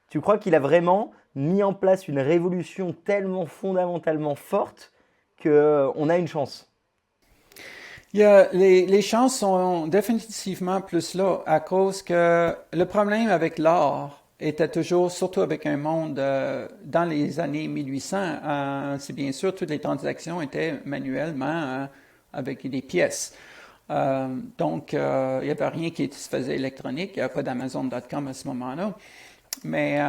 S1: Tu crois qu'il a vraiment mis en place une révolution tellement fondamentalement forte qu'on a une chance?
S2: Les chances sont définitivement plus là à cause que le problème avec l'art était toujours, surtout avec un monde dans les années 1800, c'est bien sûr, toutes les transactions étaient manuellement avec des pièces. Donc, il n'y avait rien qui se faisait électronique, il n'y avait pas d'Amazon.com à ce moment-là. Mais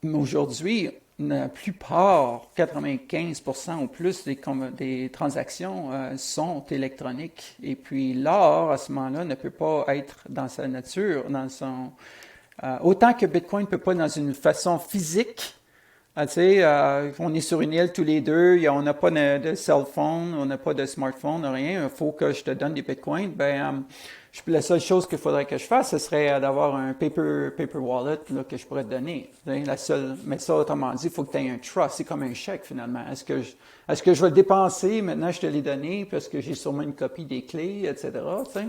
S2: aujourd'hui, la plupart, 95% ou plus des transactions sont électroniques. Et puis l'art, à ce moment-là, ne peut pas être dans sa nature, autant que Bitcoin ne peut pas dans une façon physique. Tu sais, on est sur une île tous les deux, on n'a pas de cell phone, on n'a pas de smartphone, rien. Il faut que je te donne des bitcoins. La seule chose qu'il faudrait que je fasse, ce serait d'avoir un paper wallet là, que je pourrais te donner. Mais ça, autrement dit, il faut que tu aies un trust. C'est comme un chèque, finalement. Est-ce que je vais le dépenser? Maintenant, je te l'ai donné parce que j'ai sûrement une copie des clés, etc. Tu sais?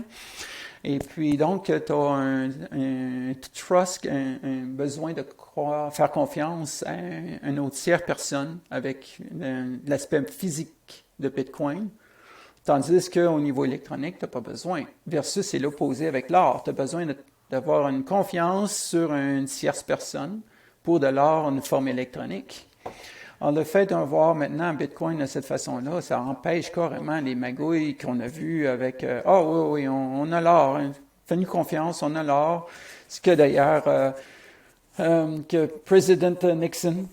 S2: Et puis, donc, tu as un trust, un besoin de faire confiance à une autre tierce personne avec l'aspect physique de Bitcoin. Tandis qu'au niveau électronique, tu n'as pas besoin. Versus, c'est l'opposé avec l'art. Tu as besoin d'avoir une confiance sur une tierce personne pour de l'art en forme électronique. Alors, le fait de voir maintenant Bitcoin de cette façon-là, ça empêche carrément les magouilles qu'on a vues avec « Ah oui, on a l'or, hein. Fais-nous confiance, on a l'or. » Ce que d'ailleurs, que président Nixon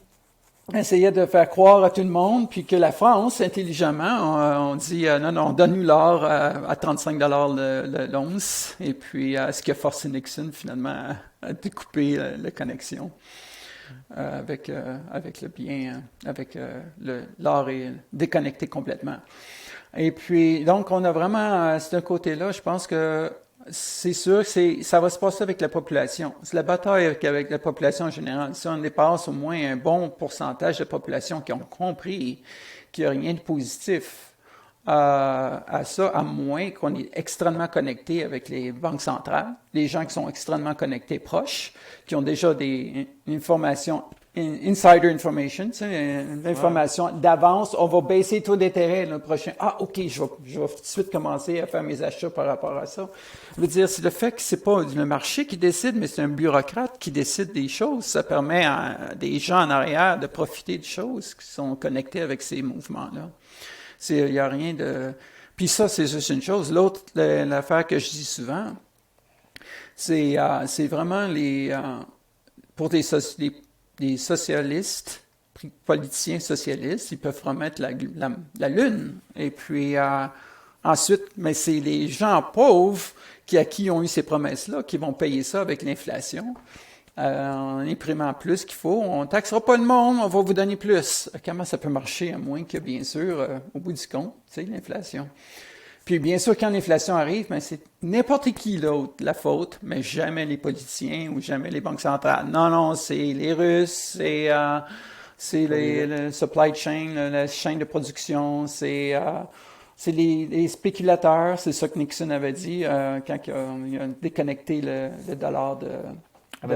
S2: essayait de faire croire à tout le monde, puis que la France, intelligemment, on dit non, donne-nous l'or à 35 $ l'once. Et puis, ce qui a forcé Nixon, finalement, à découper la connexion. Avec le bien, avec l'art est déconnecté complètement. Et puis, donc, on a vraiment, ce côté-là, je pense que c'est sûr que ça va se passer avec la population. C'est la bataille avec la population en général. Si on dépasse au moins un bon pourcentage de population qui ont compris qu'il n'y a rien de positif à ça, à moins qu'on est extrêmement connecté avec les banques centrales, les gens qui sont extrêmement connectés proches, qui ont déjà des informations, insider information, tu sais, information d'avance. On va baisser le taux d'intérêt le prochain. Ah, OK, je vais tout de suite commencer à faire mes achats par rapport à ça. Je veux dire, c'est le fait que c'est pas le marché qui décide, mais c'est un bureaucrate qui décide des choses. Ça permet à des gens en arrière de profiter de choses qui sont connectées avec ces mouvements-là. Il n'y a rien de... Puis ça, c'est juste une chose. L'autre, l'affaire que je dis souvent, c'est vraiment pour des socialistes, politiciens socialistes, ils peuvent remettre la lune. Et puis ensuite, mais c'est les gens pauvres à qui ont eu ces promesses-là qui vont payer ça avec l'inflation. En imprimant plus qu'il faut, on ne taxera pas le monde, on va vous donner plus. Comment ça peut marcher, à moins que, bien sûr, au bout du compte, tu sais, l'inflation. Puis bien sûr, quand l'inflation arrive, ben, c'est n'importe qui d'autre la faute, mais jamais les politiciens ou jamais les banques centrales. Non, non, c'est les Russes, c'est le supply chain, la chaîne de production, c'est les spéculateurs, c'est ça que Nixon avait dit quand il a déconnecté le dollar de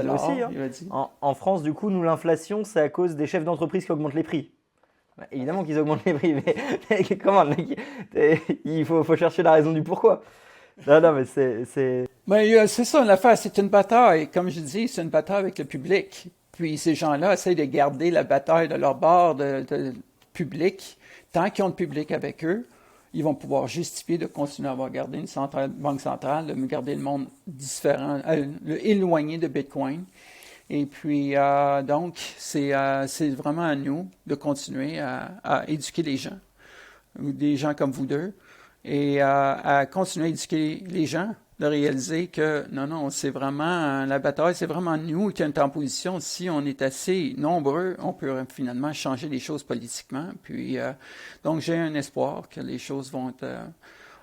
S2: l'or.
S1: Aussi, hein.
S2: Il a dit.
S1: En France, du coup, nous, l'inflation, c'est à cause des chefs d'entreprise qui augmentent les prix. Bah, évidemment qu'ils augmentent les prix, mais comment, mec, il faut chercher la raison du pourquoi. Non, mais c'est...
S2: Ben, c'est ça l'affaire, c'est une bataille. Comme je dis, c'est une bataille avec le public. Puis ces gens-là essayent de garder la bataille de leur bord de public. Tant qu'ils ont le public avec eux, ils vont pouvoir justifier de continuer à avoir gardé une banque centrale, de garder le monde différent, éloigné de Bitcoin. Et puis, donc, c'est vraiment à nous de continuer à éduquer les gens, ou des gens comme vous deux, et à continuer à éduquer les gens, de réaliser que non, c'est vraiment la bataille, c'est vraiment nous qui sommes en position. Si on est assez nombreux, on peut finalement changer les choses politiquement. Puis, donc, j'ai un espoir que les choses vont être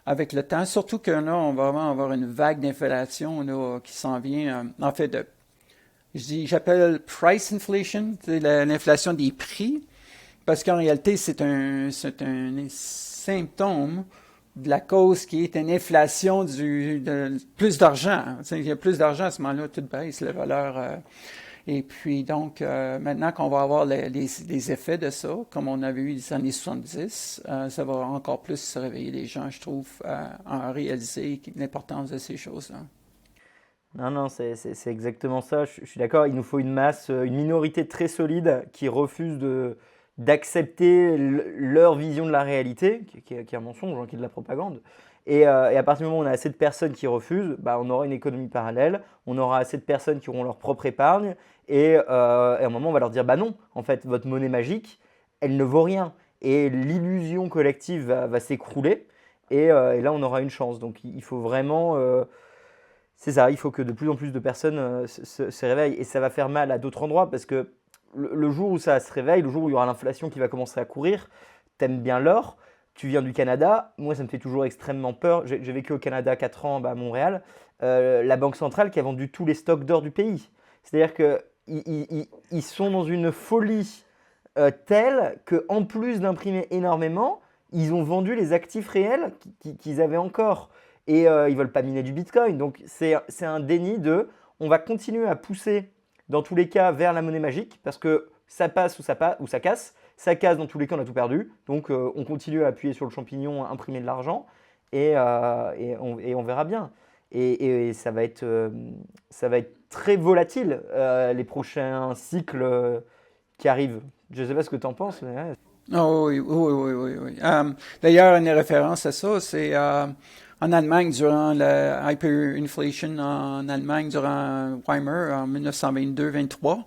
S2: avec le temps. Surtout que là, on va vraiment avoir une vague d'inflation là, qui s'en vient. En fait, j'appelle price inflation, c'est l'inflation des prix, parce qu'en réalité, c'est un symptôme de la cause qui est une inflation de plus d'argent. Il y a plus d'argent à ce moment-là, tout baisse, la valeur. Et puis donc, maintenant qu'on va avoir les effets de ça, comme on avait eu les années 70, ça va encore plus se réveiller les gens, je trouve, à réaliser l'importance de ces choses-là.
S1: Non, c'est exactement ça. Je suis d'accord. Il nous faut une masse, une minorité très solide qui refuse d'accepter leur vision de la réalité, qui est un mensonge, hein, qui est de la propagande. Et à partir du moment où on a assez de personnes qui refusent, bah, on aura une économie parallèle, on aura assez de personnes qui auront leur propre épargne, et à un moment on va leur dire, bah non, en fait, votre monnaie magique, elle ne vaut rien. Et l'illusion collective va s'écrouler, et là on aura une chance. Donc il faut vraiment... c'est ça, il faut que de plus en plus de personnes se réveillent. Et ça va faire mal à d'autres endroits parce que le jour où ça se réveille, le jour où il y aura l'inflation qui va commencer à courir, t'aimes bien l'or, tu viens du Canada, moi ça me fait toujours extrêmement peur. J'ai vécu au Canada 4 ans à Montréal, la Banque centrale qui a vendu tous les stocks d'or du pays. C'est-à-dire qu'ils sont dans une folie telle qu'en plus d'imprimer énormément, ils ont vendu les actifs réels qu'ils avaient encore. Et ils ne veulent pas miner du Bitcoin. Donc c'est un déni de on va continuer à pousser dans tous les cas vers la monnaie magique parce que ça passe ou ça casse. Ça casse dans tous les cas, on a tout perdu. Donc on continue à appuyer sur le champignon, à imprimer de l'argent et on verra bien. Et ça va être très volatile les prochains cycles qui arrivent. Je ne sais pas ce que tu en penses. Mais ouais.
S2: Oh, oui. D'ailleurs, une référence à ça, c'est en Allemagne, durant la hyperinflation en Allemagne, durant Weimar, en 1922-23,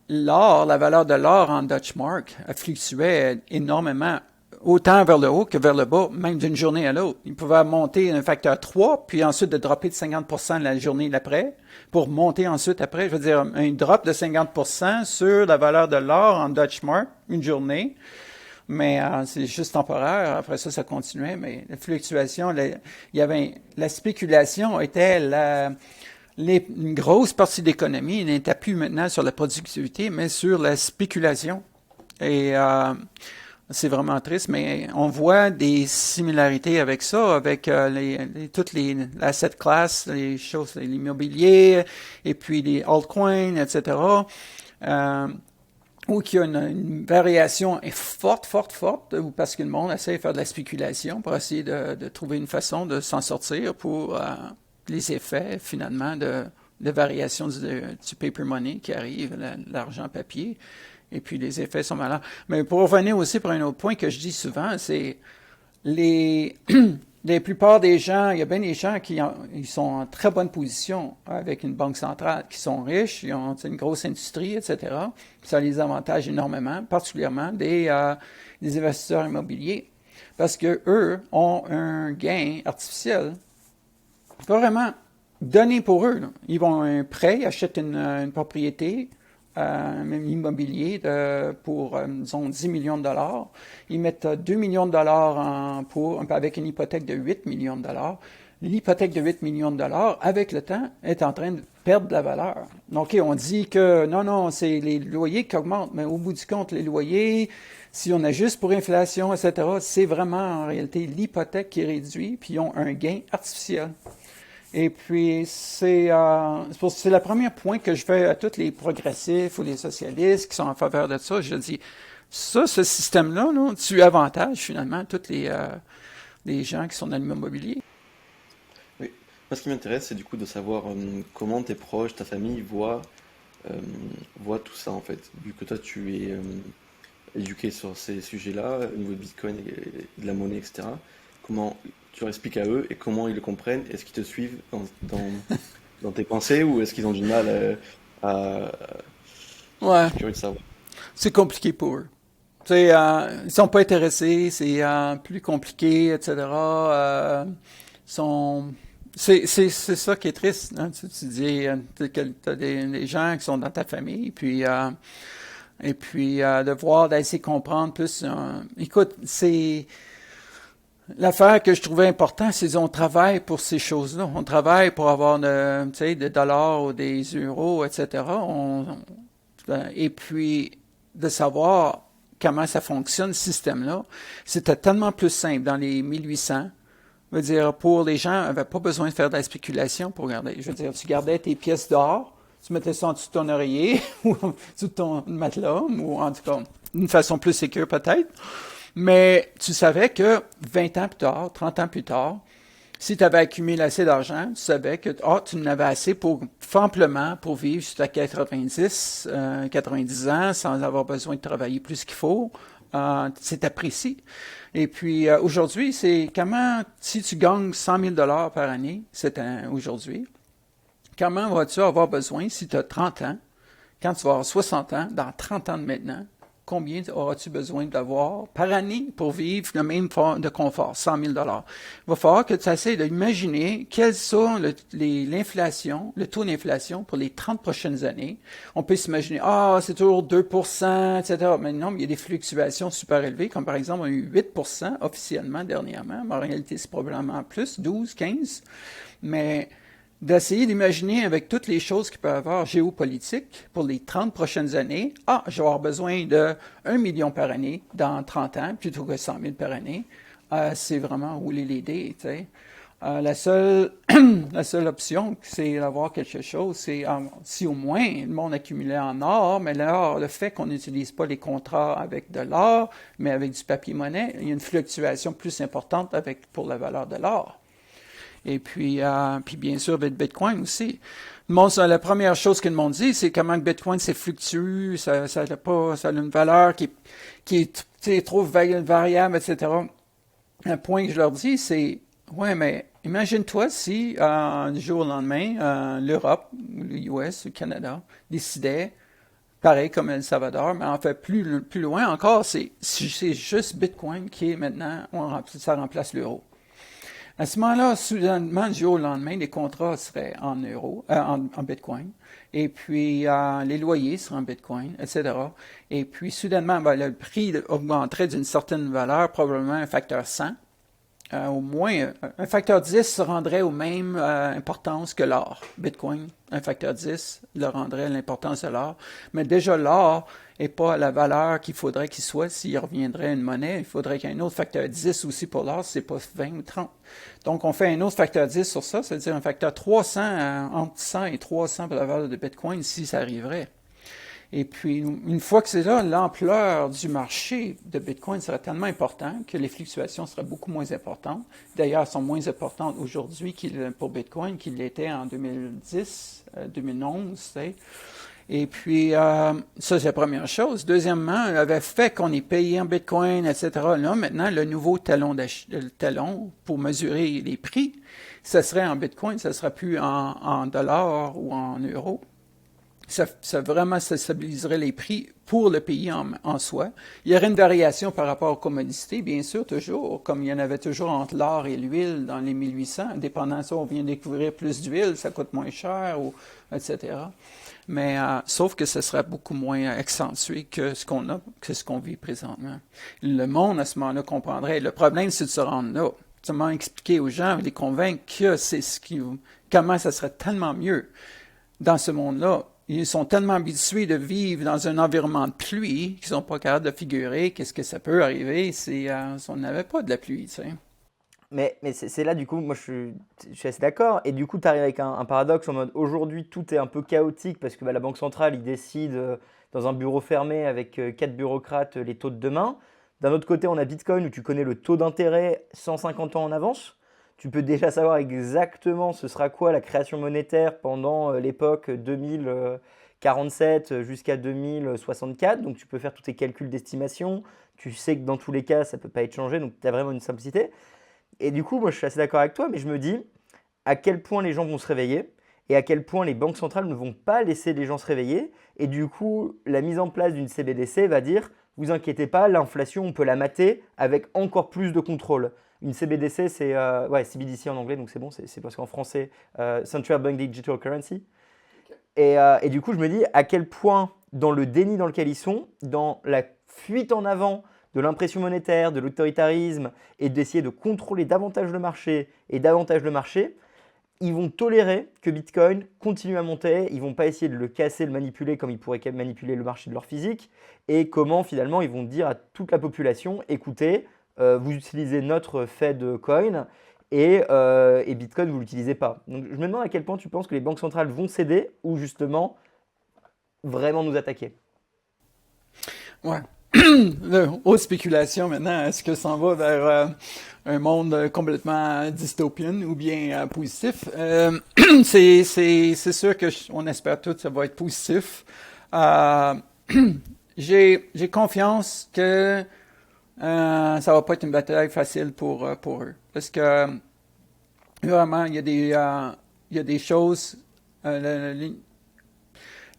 S2: l'or, la valeur de l'or en Deutsche Mark fluctuait énormément, autant vers le haut que vers le bas, même d'une journée à l'autre. Il pouvait monter un facteur 3, puis ensuite de dropper de 50% la journée d'après, pour monter ensuite après. Je veux dire, un drop de 50% sur la valeur de l'or en Deutsche Mark, une journée. Mais c'est juste temporaire. Après ça, ça continuait. Mais la fluctuation, la spéculation était une grosse partie de l'économie. Elle n'était plus maintenant sur la productivité, mais sur la spéculation. Et c'est vraiment triste, mais on voit des similarités avec ça, avec toutes les asset classes, les choses, l'immobilier, et puis les altcoins, etc. Ou qu'il y a une variation forte, parce que le monde essaie de faire de la spéculation pour essayer de trouver une façon de s'en sortir pour les effets, finalement, de variation du paper money qui arrive, l'argent papier. Et puis, les effets sont malins. Mais pour revenir aussi pour un autre point que je dis souvent, c'est la plupart des gens, il y a bien des gens ils sont en très bonne position avec une banque centrale, qui sont riches, ils ont une grosse industrie, etc. Ça les avantage énormément, particulièrement des investisseurs immobiliers, parce que eux ont un gain artificiel vraiment donné pour eux. Là. Ils vont un prêt, ils achètent une propriété immobilier pour, disons, 10 millions de dollars. Ils mettent 2 millions de dollars avec une hypothèque de 8 millions de dollars. L'hypothèque de 8 millions de dollars, avec le temps, est en train de perdre de la valeur. Donc, on dit que non, c'est les loyers qui augmentent, mais au bout du compte, les loyers, si on ajuste pour inflation, etc., c'est vraiment en réalité l'hypothèque qui réduit, puis ils ont un gain artificiel. Et puis, c'est le premier point que je fais à tous les progressifs ou les socialistes qui sont en faveur de ça. Je dis, ce système-là, là, tu avantages finalement tous les gens qui sont dans l'immobilier.
S3: Oui. Moi, ce qui m'intéresse, c'est du coup de savoir comment tes proches, ta famille voient tout ça en fait. Vu que toi, tu es éduqué sur ces sujets-là, au niveau de Bitcoin et de la monnaie, etc. Comment tu leur expliques à eux et comment ils le comprennent? Est-ce qu'ils te suivent dans tes pensées ou est-ce qu'ils ont du mal à... Je
S2: Ouais,
S3: suis curieux de savoir.
S2: c'est compliqué pour eux. Ils sont pas intéressés, c'est plus compliqué, etc. C'est ça qui est triste. Hein? Tu dis, t'as des gens qui sont dans ta famille, et puis de voir, d'essayer de comprendre plus. Écoute, c'est l'affaire que je trouvais importante, c'est qu'on travaille pour ces choses-là. On travaille pour avoir des dollars ou des euros, etc. Et puis de savoir comment ça fonctionne, ce système-là. C'était tellement plus simple dans les 1800. Je veux dire, pour les gens, n'avaient pas besoin de faire de la spéculation pour garder. Je veux dire, tu gardais tes pièces d'or, tu mettais ça en dessous de ton oreiller, ou en dessous de ton matelas, ou en tout cas, d'une façon plus sécure peut-être. Mais tu savais que 20 ans plus tard, 30 ans plus tard, si tu avais accumulé assez d'argent, tu savais que tu en avais assez amplement pour vivre jusqu'à 90 ans sans avoir besoin de travailler plus qu'il faut. C'est apprécié. Et puis aujourd'hui, c'est comment, si tu gagnes 100 000 $ par année, aujourd'hui, comment vas-tu avoir besoin si tu as 30 ans, quand tu vas avoir 60 ans, dans 30 ans de maintenant, combien auras-tu besoin d'avoir par année pour vivre le même forme de confort, 100 000 $? Il va falloir que tu essaies d'imaginer quels sont l'inflation, le taux d'inflation pour les 30 prochaines années. On peut s'imaginer, c'est toujours 2%, etc. Mais non, il y a des fluctuations super élevées, comme par exemple, on a eu 8% officiellement dernièrement, mais en réalité, c'est probablement plus, 12, 15. Mais d'essayer d'imaginer avec toutes les choses qu'il peut y avoir géopolitiques pour les 30 prochaines années. Je vais avoir besoin de 1 million par année dans 30 ans plutôt que 100 000 par année. C'est vraiment rouler les dés, tu sais. La seule option, c'est d'avoir quelque chose, c'est si au moins le monde accumulait en or, mais l'or, le fait qu'on n'utilise pas les contrats avec de l'or, mais avec du papier-monnaie, il y a une fluctuation plus importante pour la valeur de l'or. Et puis bien sûr, Bitcoin aussi. La première chose que le monde dit, c'est comment que Bitcoin c'est fluctue, ça a une valeur qui est trop variable, etc. Un point que je leur dis, c'est, ouais, mais imagine-toi si, du jour au lendemain, l'Europe, l'US, le Canada, décidait, pareil comme El Salvador, mais en fait plus loin encore, c'est juste Bitcoin qui est maintenant, ça remplace l'euro. À ce moment-là, soudainement, du jour au lendemain, les contrats seraient en euros, en Bitcoin. Et puis, les loyers seraient en Bitcoin, etc. Et puis, soudainement, le prix augmenterait d'une certaine valeur, probablement un facteur 100. Au moins, un facteur 10 se rendrait aux mêmes importances que l'or. Bitcoin, un facteur 10 le rendrait à l'importance de l'or. Mais déjà, l'or n'est pas à la valeur qu'il faudrait qu'il soit s'il reviendrait à une monnaie. Il faudrait qu'il y ait un autre facteur 10 aussi pour l'or, si c'est pas 20 ou 30. Donc, on fait un autre facteur 10 sur ça, c'est-à-dire un facteur 300, entre 100 et 300 pour la valeur de Bitcoin, si ça arriverait. Et puis, une fois que c'est là, l'ampleur du marché de Bitcoin serait tellement importante que les fluctuations seraient beaucoup moins importantes. D'ailleurs, elles sont moins importantes aujourd'hui pour Bitcoin qu'il l'était en 2010, 2011, tu sais. Et puis, ça, c'est la première chose. Deuxièmement, elle avait fait qu'on est payé en Bitcoin, etc. Là, maintenant, le nouveau talon pour mesurer les prix, ça serait en Bitcoin, ça ne sera plus en dollars ou en euros. vraiment, ça stabiliserait les prix pour le pays en soi. Il y aurait une variation par rapport aux commodités, bien sûr, toujours, comme il y en avait toujours entre l'or et l'huile dans les 1800. Dépendant si on vient découvrir plus d'huile, ça coûte moins cher, etc. Mais sauf que ce serait beaucoup moins accentué que ce qu'on vit présentement. Le monde, à ce moment-là, comprendrait. Le problème, c'est de se rendre là. Comment expliquer aux gens, les convaincre que comment ça serait tellement mieux dans ce monde-là. Ils sont tellement habitués de vivre dans un environnement de pluie qu'ils sont pas capables de figurer qu'est-ce que ça peut arriver si on n'avait pas de la pluie, tu sais.
S1: Mais c'est là, du coup, moi je suis assez d'accord. Et du coup, tu arrives avec un paradoxe en mode aujourd'hui, tout est un peu chaotique parce que la Banque centrale, il décide dans un bureau fermé avec 4 bureaucrates les taux de demain. D'un autre côté, on a Bitcoin où tu connais le taux d'intérêt 150 ans en avance. Tu peux déjà savoir exactement ce sera quoi la création monétaire pendant l'époque 2047 jusqu'à 2064. Donc tu peux faire tous tes calculs d'estimation. Tu sais que dans tous les cas, ça ne peut pas être changé. Donc tu as vraiment une simplicité. Et du coup, moi je suis assez d'accord avec toi, mais je me dis à quel point les gens vont se réveiller et à quel point les banques centrales ne vont pas laisser les gens se réveiller. Et du coup, la mise en place d'une CBDC va dire vous inquiétez pas, l'inflation, on peut la mater avec encore plus de contrôle. Une CBDC, c'est CBDC en anglais, donc c'est bon, c'est parce qu'en français, Central Bank Digital Currency. Et du coup, je me dis à quel point, dans le déni dans lequel ils sont, dans la fuite en avant de l'impression monétaire, de l'autoritarisme et d'essayer de contrôler davantage le marché et davantage le marché, ils vont tolérer que Bitcoin continue à monter, ils ne vont pas essayer de le casser, de le manipuler comme ils pourraient manipuler le marché de leur physique, et comment finalement ils vont dire à toute la population, écoutez, vous utilisez notre Fed coin et Bitcoin, vous ne l'utilisez pas. Donc je me demande à quel point tu penses que les banques centrales vont céder ou justement vraiment nous attaquer.
S2: Ouais. Haute spéculation maintenant, est-ce que ça en va vers un monde complètement dystopien ou bien positif? C'est sûr que on espère tous que ça va être positif. J'ai confiance que ça va pas être une bataille facile pour eux. Parce que vraiment, il y a des choses, de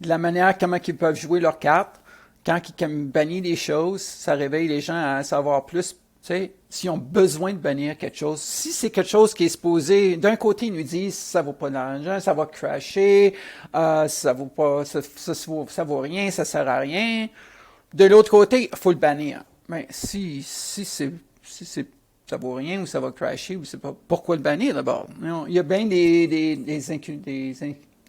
S2: la manière comment ils peuvent jouer leurs cartes. Quand ils bannissent des choses, ça réveille les gens à savoir plus, tu sais, s'ils ont besoin de bannir quelque chose. Si c'est quelque chose qui est supposé, d'un côté, ils nous disent, ça vaut pas d'argent, ça va crasher, ça vaut pas, ça vaut rien, ça sert à rien. De l'autre côté, il faut le bannir. Mais si ça vaut rien ou ça va crasher ou c'est pas, pourquoi le bannir d'abord? Il y a bien des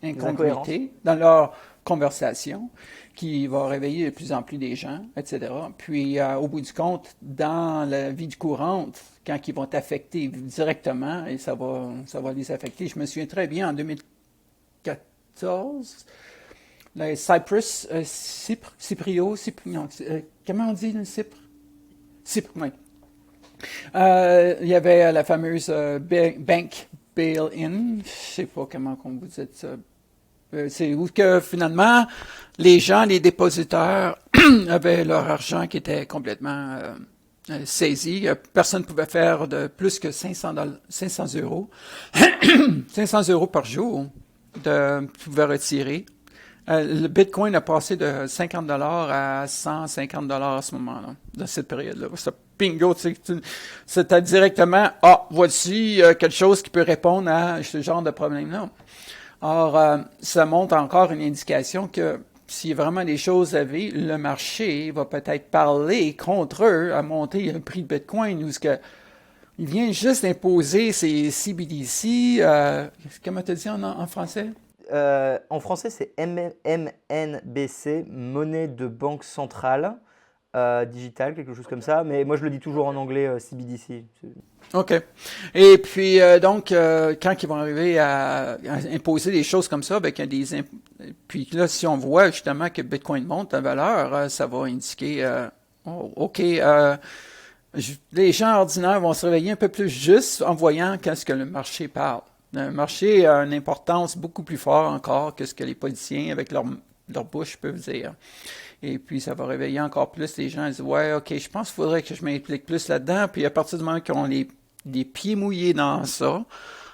S2: incongruités dans leur conversation qui va réveiller de plus en plus des gens, etc. Puis, au bout du compte, dans la vie courante, quand ils vont t'affecter directement, et ça va les affecter. Je me souviens très bien, en 2014, les Cyprus, comment on dit le Chypre? Chypre, oui. Il y avait la fameuse bank bail-in, je sais pas comment on vous dit ça. C'est où que finalement, les gens, les dépositeurs, avaient leur argent qui était complètement saisi. Personne ne pouvait faire de plus que 500 euros. 500 euros par jour pouvait retirer. Le Bitcoin a passé de 50 $ à 150 $ à ce moment-là, dans cette période-là. C'est bingo, c'était directement, voici quelque chose qui peut répondre à ce genre de problème-là. Or, ça montre encore une indication que s'il y a vraiment des choses à vivre, le marché va peut-être parler contre eux à monter le prix de Bitcoin ou ce que il vient juste d'imposer ces CBDC. Comment tu as dit en français?
S1: En français, c'est MNBC, monnaie de banque centrale digitale, quelque chose comme ça. Mais moi, je le dis toujours en anglais, CBDC.
S2: OK. Et puis, donc, quand ils vont arriver à imposer des choses comme ça, avec puis là, si on voit justement que Bitcoin monte en valeur, ça va indiquer, OK, les gens ordinaires vont se réveiller un peu plus juste en voyant qu'est-ce que le marché parle. Le marché a une importance beaucoup plus forte encore que ce que les politiciens, avec leur bouche, peuvent dire. Et puis, ça va réveiller encore plus les gens. Ils disent, ouais, OK, je pense qu'il faudrait que je m'implique plus là-dedans. Puis, à partir du moment qu'ils ont les pieds mouillés dans ça,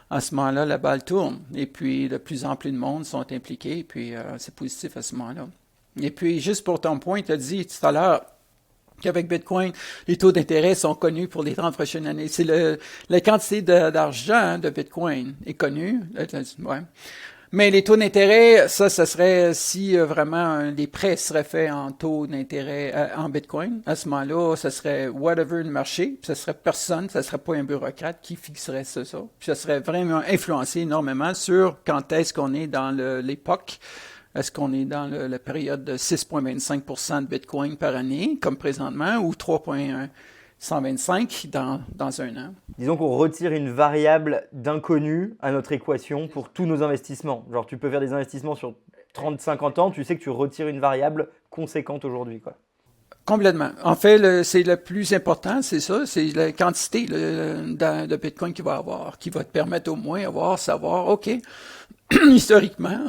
S2: à ce moment-là, la balle tourne. Et puis, de plus en plus de monde sont impliqués, et puis c'est positif à ce moment-là. Et puis, juste pour ton point, tu as dit tout à l'heure qu'avec Bitcoin, les taux d'intérêt sont connus pour les 30 prochaines années. C'est la quantité d'argent de Bitcoin est connue. Ouais. Mais les taux d'intérêt, ça serait si vraiment les prêts seraient faits en taux d'intérêt en Bitcoin. À ce moment-là, ça serait whatever le marché. Puis ça serait personne, ça serait pas un bureaucrate qui fixerait ça. Puis ça serait vraiment influencé énormément sur quand est-ce qu'on est dans l'époque. Est-ce qu'on est dans la période de 6,25% de Bitcoin par année, comme présentement, ou 3,125 dans un an?
S1: Disons qu'on retire une variable d'inconnu à notre équation pour tous nos investissements. Genre, tu peux faire des investissements sur 30-50 ans, tu sais que tu retires une variable conséquente aujourd'hui, quoi.
S2: Complètement. En fait, c'est le plus important, c'est ça, c'est la quantité de Bitcoin qu'il va avoir, qui va te permettre au moins savoir, OK, historiquement,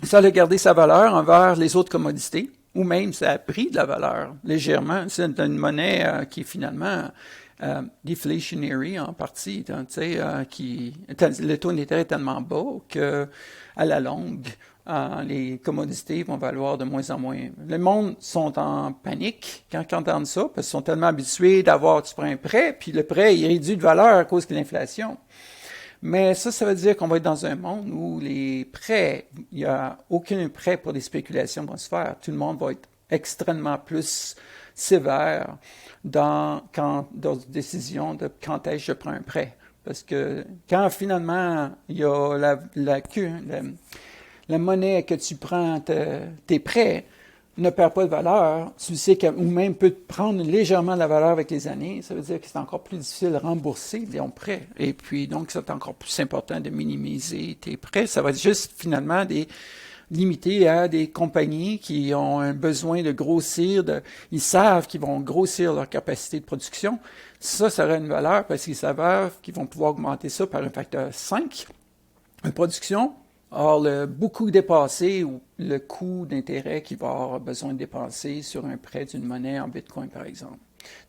S2: ça a gardé sa valeur envers les autres commodités, ou même ça a pris de la valeur légèrement. C'est une monnaie qui est finalement deflationary en partie, tu sais, le taux d'intérêt est tellement bas que à la longue, les commodités vont valoir de moins en moins. Le monde sont en panique quand ils entendent ça, parce qu'ils sont tellement habitués tu prends un prêt, puis le prêt il réduit de valeur à cause de l'inflation. Mais ça veut dire qu'on va être dans un monde où les prêts, il n'y a aucun prêt pour des spéculations vont se faire. Tout le monde va être extrêmement plus sévère dans des décisions de quand est-ce que je prends un prêt. Parce que quand finalement il y a la monnaie que tu prends tes prêts ne perd pas de valeur, tu sais ou même peut prendre légèrement de la valeur avec les années, ça veut dire que c'est encore plus difficile de rembourser ton prêt. Et puis, donc, c'est encore plus important de minimiser tes prêts. Ça va être juste, finalement, limité à des compagnies qui ont un besoin de grossir, ils savent qu'ils vont grossir leur capacité de production. Ça aurait une valeur parce qu'ils savent qu'ils vont pouvoir augmenter ça par un facteur 5 de production. Or, beaucoup dépassé le coût d'intérêt qu'il va avoir besoin de dépenser sur un prêt d'une monnaie en Bitcoin, par exemple.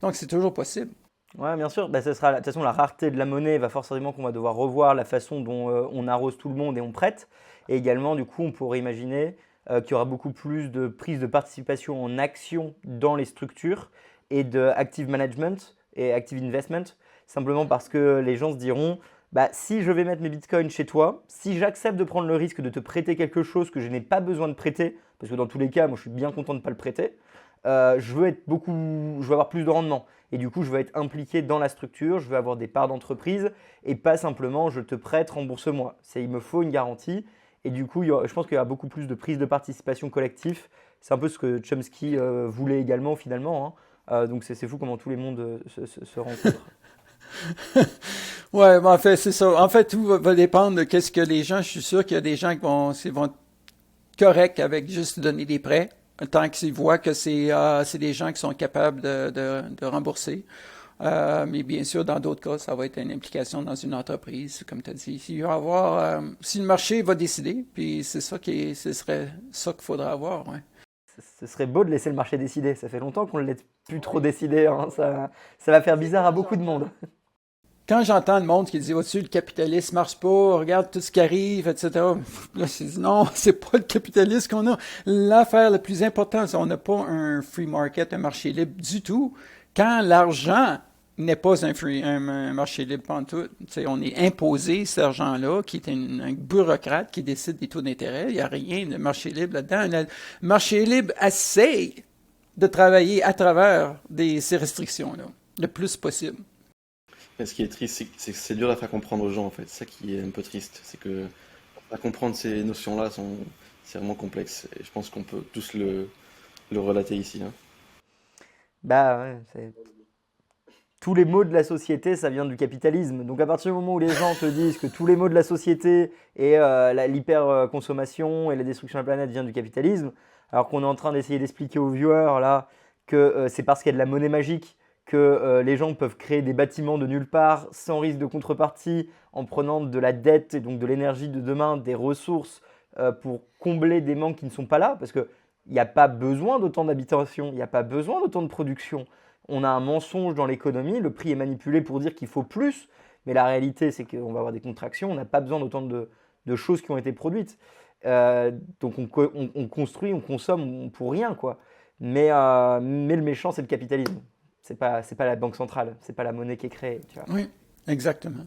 S2: Donc, c'est toujours possible.
S1: Ouais, bien sûr. Ce sera, de toute façon, la rareté de la monnaie va forcément qu'on va devoir revoir la façon dont on arrose tout le monde et on prête. Et également, du coup, on pourrait imaginer qu'il y aura beaucoup plus de prise de participation en action dans les structures et de active management et active investment, simplement parce que les gens se diront si je vais mettre mes bitcoins chez toi, si j'accepte de prendre le risque de te prêter quelque chose que je n'ai pas besoin de prêter, parce que dans tous les cas, moi je suis bien content de ne pas le prêter, je veux avoir plus de rendement. Et du coup, je veux être impliqué dans la structure, je veux avoir des parts d'entreprise et pas simplement je te prête, rembourse-moi. Il me faut une garantie. Et du coup, je pense qu'il y aura beaucoup plus de prise de participation collective. C'est un peu ce que Chomsky voulait également finalement. Donc c'est fou comment tous les mondes se rencontrent.
S2: Ouais, en fait, c'est ça. En fait, tout va dépendre de qu'est-ce que les gens. Je suis sûr qu'il y a des gens qui vont être corrects avec juste donner des prêts, tant qu'ils voient que c'est des gens qui sont capables de rembourser. Mais bien sûr, dans d'autres cas, ça va être une implication dans une entreprise, comme tu as dit. Si le marché va décider, puis ce serait ça qu'il faudra avoir, ouais.
S1: Ce serait beau de laisser le marché décider. Ça fait longtemps qu'on ne laisse plus trop décider. Hein. Ça va faire bizarre à beaucoup de monde.
S2: Quand j'entends le monde qui dit au-dessus, le capitalisme marche pas, regarde tout ce qui arrive, etc. Là, je dis non, c'est pas le capitalisme qu'on a. L'affaire la plus importante, c'est qu'on n'a pas un free market, un marché libre du tout. Quand l'argent n'est pas un marché libre pantoute, on est imposé cet argent-là, qui est un bureaucrate qui décide des taux d'intérêt. Il n'y a rien de marché libre là-dedans. Le marché libre essaie de travailler à travers ces restrictions-là, le plus possible.
S3: Mais ce qui est triste, c'est que c'est dur à faire comprendre aux gens, en fait. C'est ça qui est un peu triste. C'est que à comprendre ces notions-là, c'est vraiment complexe. Et je pense qu'on peut tous le relater ici. Hein.
S1: Ouais, tous les maux de la société, ça vient du capitalisme. Donc à partir du moment où les gens te disent que tous les maux de la société et l'hyper-consommation et la destruction de la planète viennent du capitalisme, alors qu'on est en train d'essayer d'expliquer aux viewers là que c'est parce qu'il y a de la monnaie magique que les gens peuvent créer des bâtiments de nulle part sans risque de contrepartie en prenant de la dette et donc de l'énergie de demain, des ressources pour combler des manques qui ne sont pas là, parce qu'il n'y a pas besoin d'autant d'habitation, il n'y a pas besoin d'autant de production. On a un mensonge dans l'économie, le prix est manipulé pour dire qu'il faut plus, Mais la réalité, c'est qu'on va avoir des contractions, on n'a pas besoin d'autant de choses qui ont été produites. Donc on construit, on consomme pour rien, quoi. Mais le méchant, c'est le capitalisme. C'est pas la banque centrale, c'est pas la monnaie qui est créée, tu vois.
S2: Oui, exactement.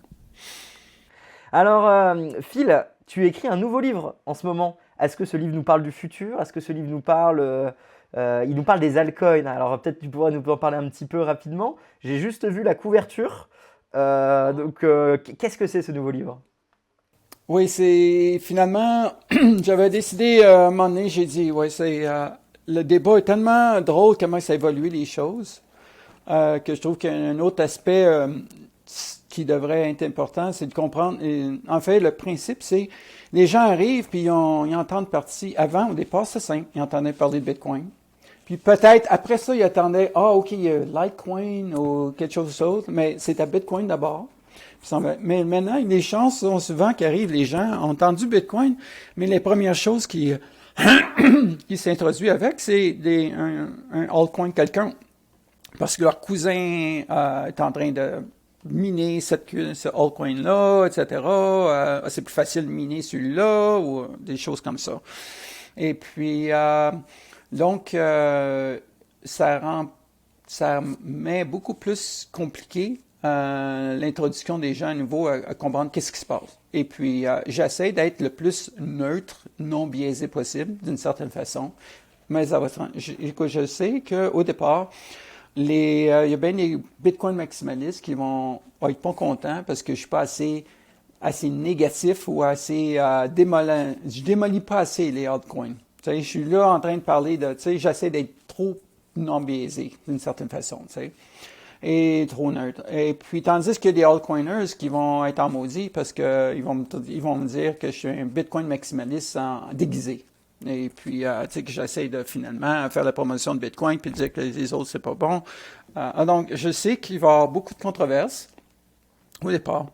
S1: Alors, Phil, tu écris un nouveau livre en ce moment. Est-ce que ce livre nous parle du futur? Est-ce que ce livre nous parle, il nous parle des altcoins? Alors peut-être tu pourrais nous en parler un petit peu rapidement. J'ai juste vu la couverture. Qu'est-ce que c'est ce nouveau livre?
S2: Oui, c'est finalement, j'avais décidé à un moment donné, j'ai dit, ouais, le débat est tellement drôle comment ça a évolué les choses, que je trouve qu'il y a un autre aspect qui devrait être important, c'est de comprendre. Et, en fait, le principe, c'est les gens arrivent puis ils entendent partie. Avant, au départ, c'est simple, ils entendaient parler de Bitcoin. Puis peut-être après ça, ils attendaient, ok, il y a Litecoin ou quelque chose d'autre, mais c'était Bitcoin d'abord. Mais maintenant, les chances sont souvent qu'arrivent, les gens ont entendu Bitcoin, mais les premières choses qui s'introduisent avec, c'est un altcoin quelqu'un. Parce que leur cousin est en train de miner ce altcoin-là, etc. C'est plus facile de miner celui-là, ou des choses comme ça. Et puis, donc, ça met beaucoup plus compliqué l'introduction des gens à nouveau à comprendre qu'est-ce qui se passe. Et puis, j'essaie d'être le plus neutre, non biaisé possible, d'une certaine façon. Mais je sais qu'au départ, il y a bien des Bitcoin maximalistes qui vont être pas contents parce que je suis pas assez négatif ou assez je démolis pas assez les altcoins. Tu sais, je suis là en train de parler j'essaie d'être trop non biaisé d'une certaine façon, tu sais. Et trop neutre. Et puis, tandis qu'il y a des altcoiners qui vont être en maudit parce que ils vont me dire que je suis un Bitcoin maximaliste déguisé. Et puis, tu sais, que j'essaie de finalement faire la promotion de Bitcoin puis de dire que les autres, c'est pas bon. Donc, je sais qu'il va y avoir beaucoup de controverses au départ.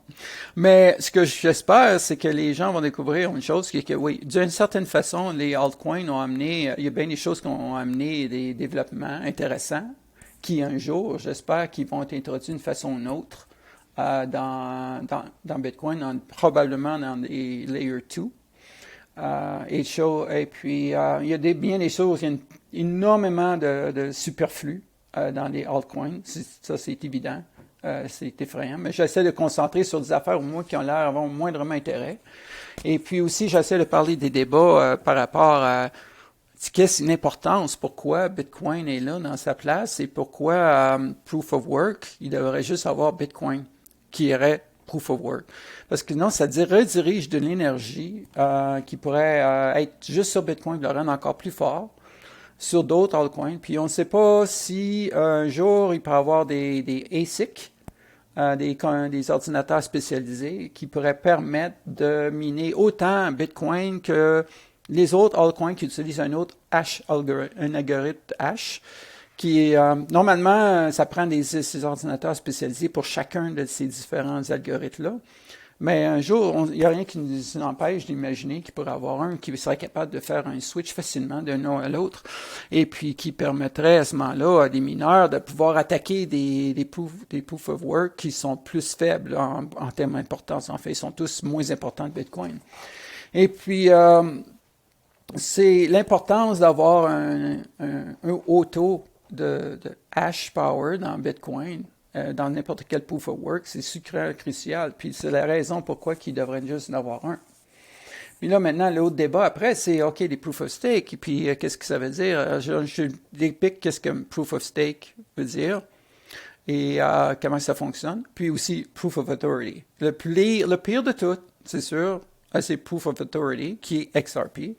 S2: Mais ce que j'espère, c'est que les gens vont découvrir une chose, qui est que, oui, d'une certaine façon, les altcoins ont amené, il y a bien des choses qui ont amené des développements intéressants qui, un jour, j'espère qu'ils vont être introduits d'une façon ou d'une autre dans Bitcoin, probablement dans les Layer 2. Et puis, il y a bien des choses, il y a énormément de superflu dans les altcoins. Ça, c'est évident. C'est effrayant. Mais j'essaie de concentrer sur des affaires, au moins, qui ont l'air d'avoir moindrement intérêt. Et puis aussi, j'essaie de parler des débats par rapport à qu'est-ce une importance, pourquoi Bitcoin est là dans sa place et pourquoi Proof of Work, il devrait juste avoir Bitcoin qui irait Proof of Work. Parce que non, ça redirige de l'énergie qui pourrait être juste sur Bitcoin, le rendre encore plus fort, sur d'autres altcoins. Puis on ne sait pas si un jour il peut y avoir des ASIC, des ordinateurs spécialisés qui pourraient permettre de miner autant Bitcoin que les autres altcoins qui utilisent un autre un algorithme hash, qui normalement, ça prend ces ordinateurs spécialisés pour chacun de ces différents algorithmes-là. Mais un jour, il n'y a rien qui nous empêche d'imaginer qu'il pourrait y avoir un qui serait capable de faire un switch facilement d'un nom à l'autre, et puis qui permettrait à ce moment-là à des mineurs de pouvoir attaquer des proof of work qui sont plus faibles en termes d'importance. En fait, ils sont tous moins importants que Bitcoin. Et puis, c'est l'importance d'avoir un haut taux de hash power dans Bitcoin, dans n'importe quel proof of work, c'est super crucial. Puis c'est la raison pourquoi il devrait juste en avoir un. Puis là, maintenant, l'autre débat après, c'est, OK, les proof of stake, et puis qu'est-ce que ça veut dire? Je dépique qu'est-ce que proof of stake veut dire et comment ça fonctionne. Puis aussi, proof of authority. Le pire de tout, c'est sûr, c'est proof of authority, qui est XRP.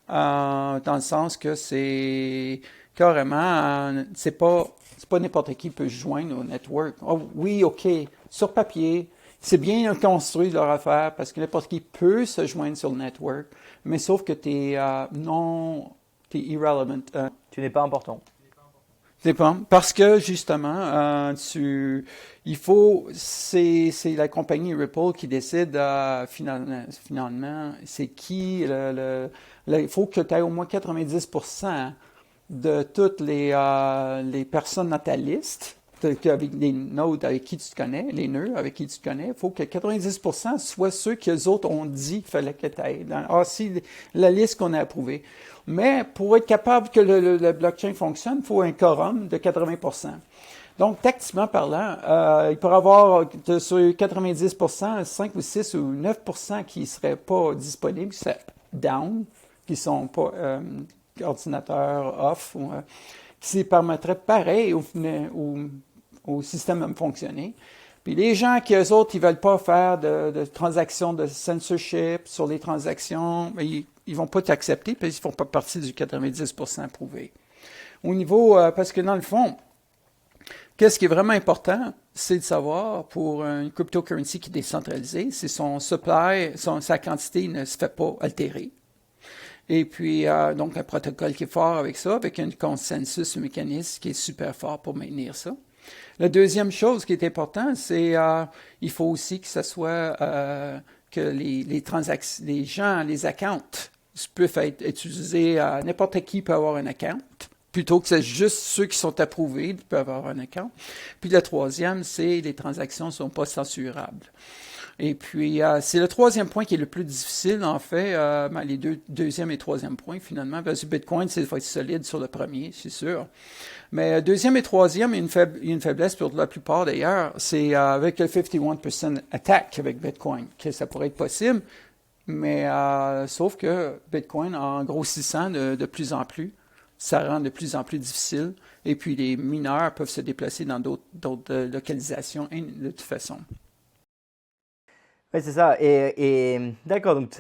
S2: Dans le sens que c'est carrément, c'est pas n'importe qui peut se joindre au network. Oh, oui, OK, sur papier, c'est bien construit leur affaire parce que n'importe qui peut se joindre sur le network, mais sauf que t'es irrelevant.
S1: Tu n'es pas important.
S2: C'est pas parce que justement, c'est la compagnie Ripple qui décide finalement, c'est qui il faut que tu aies au moins 90% de toutes les personnes dans ta liste avec les nodes avec qui tu te connais, les nœuds avec qui tu te connais, il faut que 90% soient ceux que les autres ont dit qu'il fallait que tu ailles. Si la liste qu'on a approuvée. Mais pour être capable que le blockchain fonctionne, il faut un quorum de 80%. Donc, tactiquement parlant, il pourrait y avoir sur 90%, 5 ou 6 ou 9% qui ne seraient pas disponibles, qui seraient down, qui ne sont pas ordinateur off, ou, qui permettraient pareil au système de fonctionner. Puis les gens qui, eux autres, ils veulent pas faire de transactions de censorship sur les transactions, ils vont pas t'accepter parce qu'ils font pas partie du 90% approuvé. Au niveau, parce que dans le fond, qu'est-ce qui est vraiment important, c'est de savoir pour une cryptocurrency qui est décentralisée, c'est son supply, sa quantité ne se fait pas altérer. Et puis, donc, un protocole qui est fort avec ça, avec un consensus mécanisme qui est super fort pour maintenir ça. La deuxième chose qui est importante, c'est il faut aussi que ce soit que les transactions, les gens, les accounts peuvent être utilisés. N'importe qui peut avoir un account, plutôt que c'est juste ceux qui sont approuvés qui peuvent avoir un account. Puis la troisième, c'est les transactions ne sont pas censurables. Et puis, c'est le troisième point qui est le plus difficile, en fait, les deuxième et troisième points, finalement, parce que Bitcoin, il faut être solide sur le premier, c'est sûr. Mais deuxième et troisième, il y a une faiblesse pour la plupart, d'ailleurs, c'est avec le 51% attack avec Bitcoin, que ça pourrait être possible, mais sauf que Bitcoin, en grossissant de plus en plus, ça rend de plus en plus difficile, et puis les mineurs peuvent se déplacer dans d'autres localisations de toute façon.
S1: Oui, c'est ça. Et d'accord, donc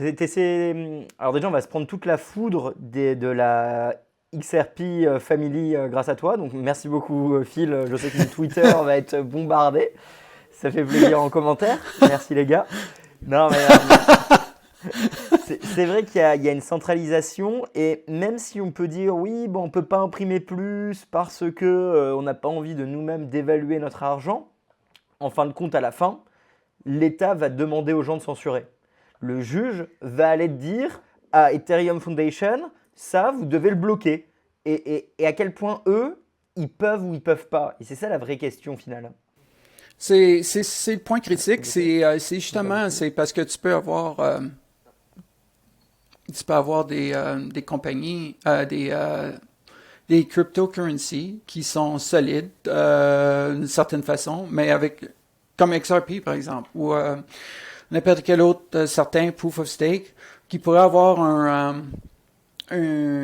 S1: alors déjà, on va se prendre toute la foudre de la XRP Family grâce à toi. Donc merci beaucoup Phil, je sais que mon Twitter va être bombardé. Ça fait plaisir en commentaire. Merci les gars. Non mais c'est vrai qu'il y a une centralisation et même si on peut dire oui, bon, on peut pas imprimer plus parce que on n'a pas envie de nous-mêmes d'évaluer notre argent, en fin de compte à la fin, l'État va demander aux gens de censurer. Le juge va aller dire à Ethereum Foundation, ça, vous devez le bloquer. Et à quel point eux, ils peuvent ou ils peuvent pas. Et c'est ça la vraie question finale.
S2: C'est le point critique. C'est justement, c'est parce que tu peux avoir des compagnies, des cryptocurrencies qui sont solides d'une certaine façon, mais comme XRP, par exemple, ou n'importe quel autre certain proof of stake, qui pourrait avoir un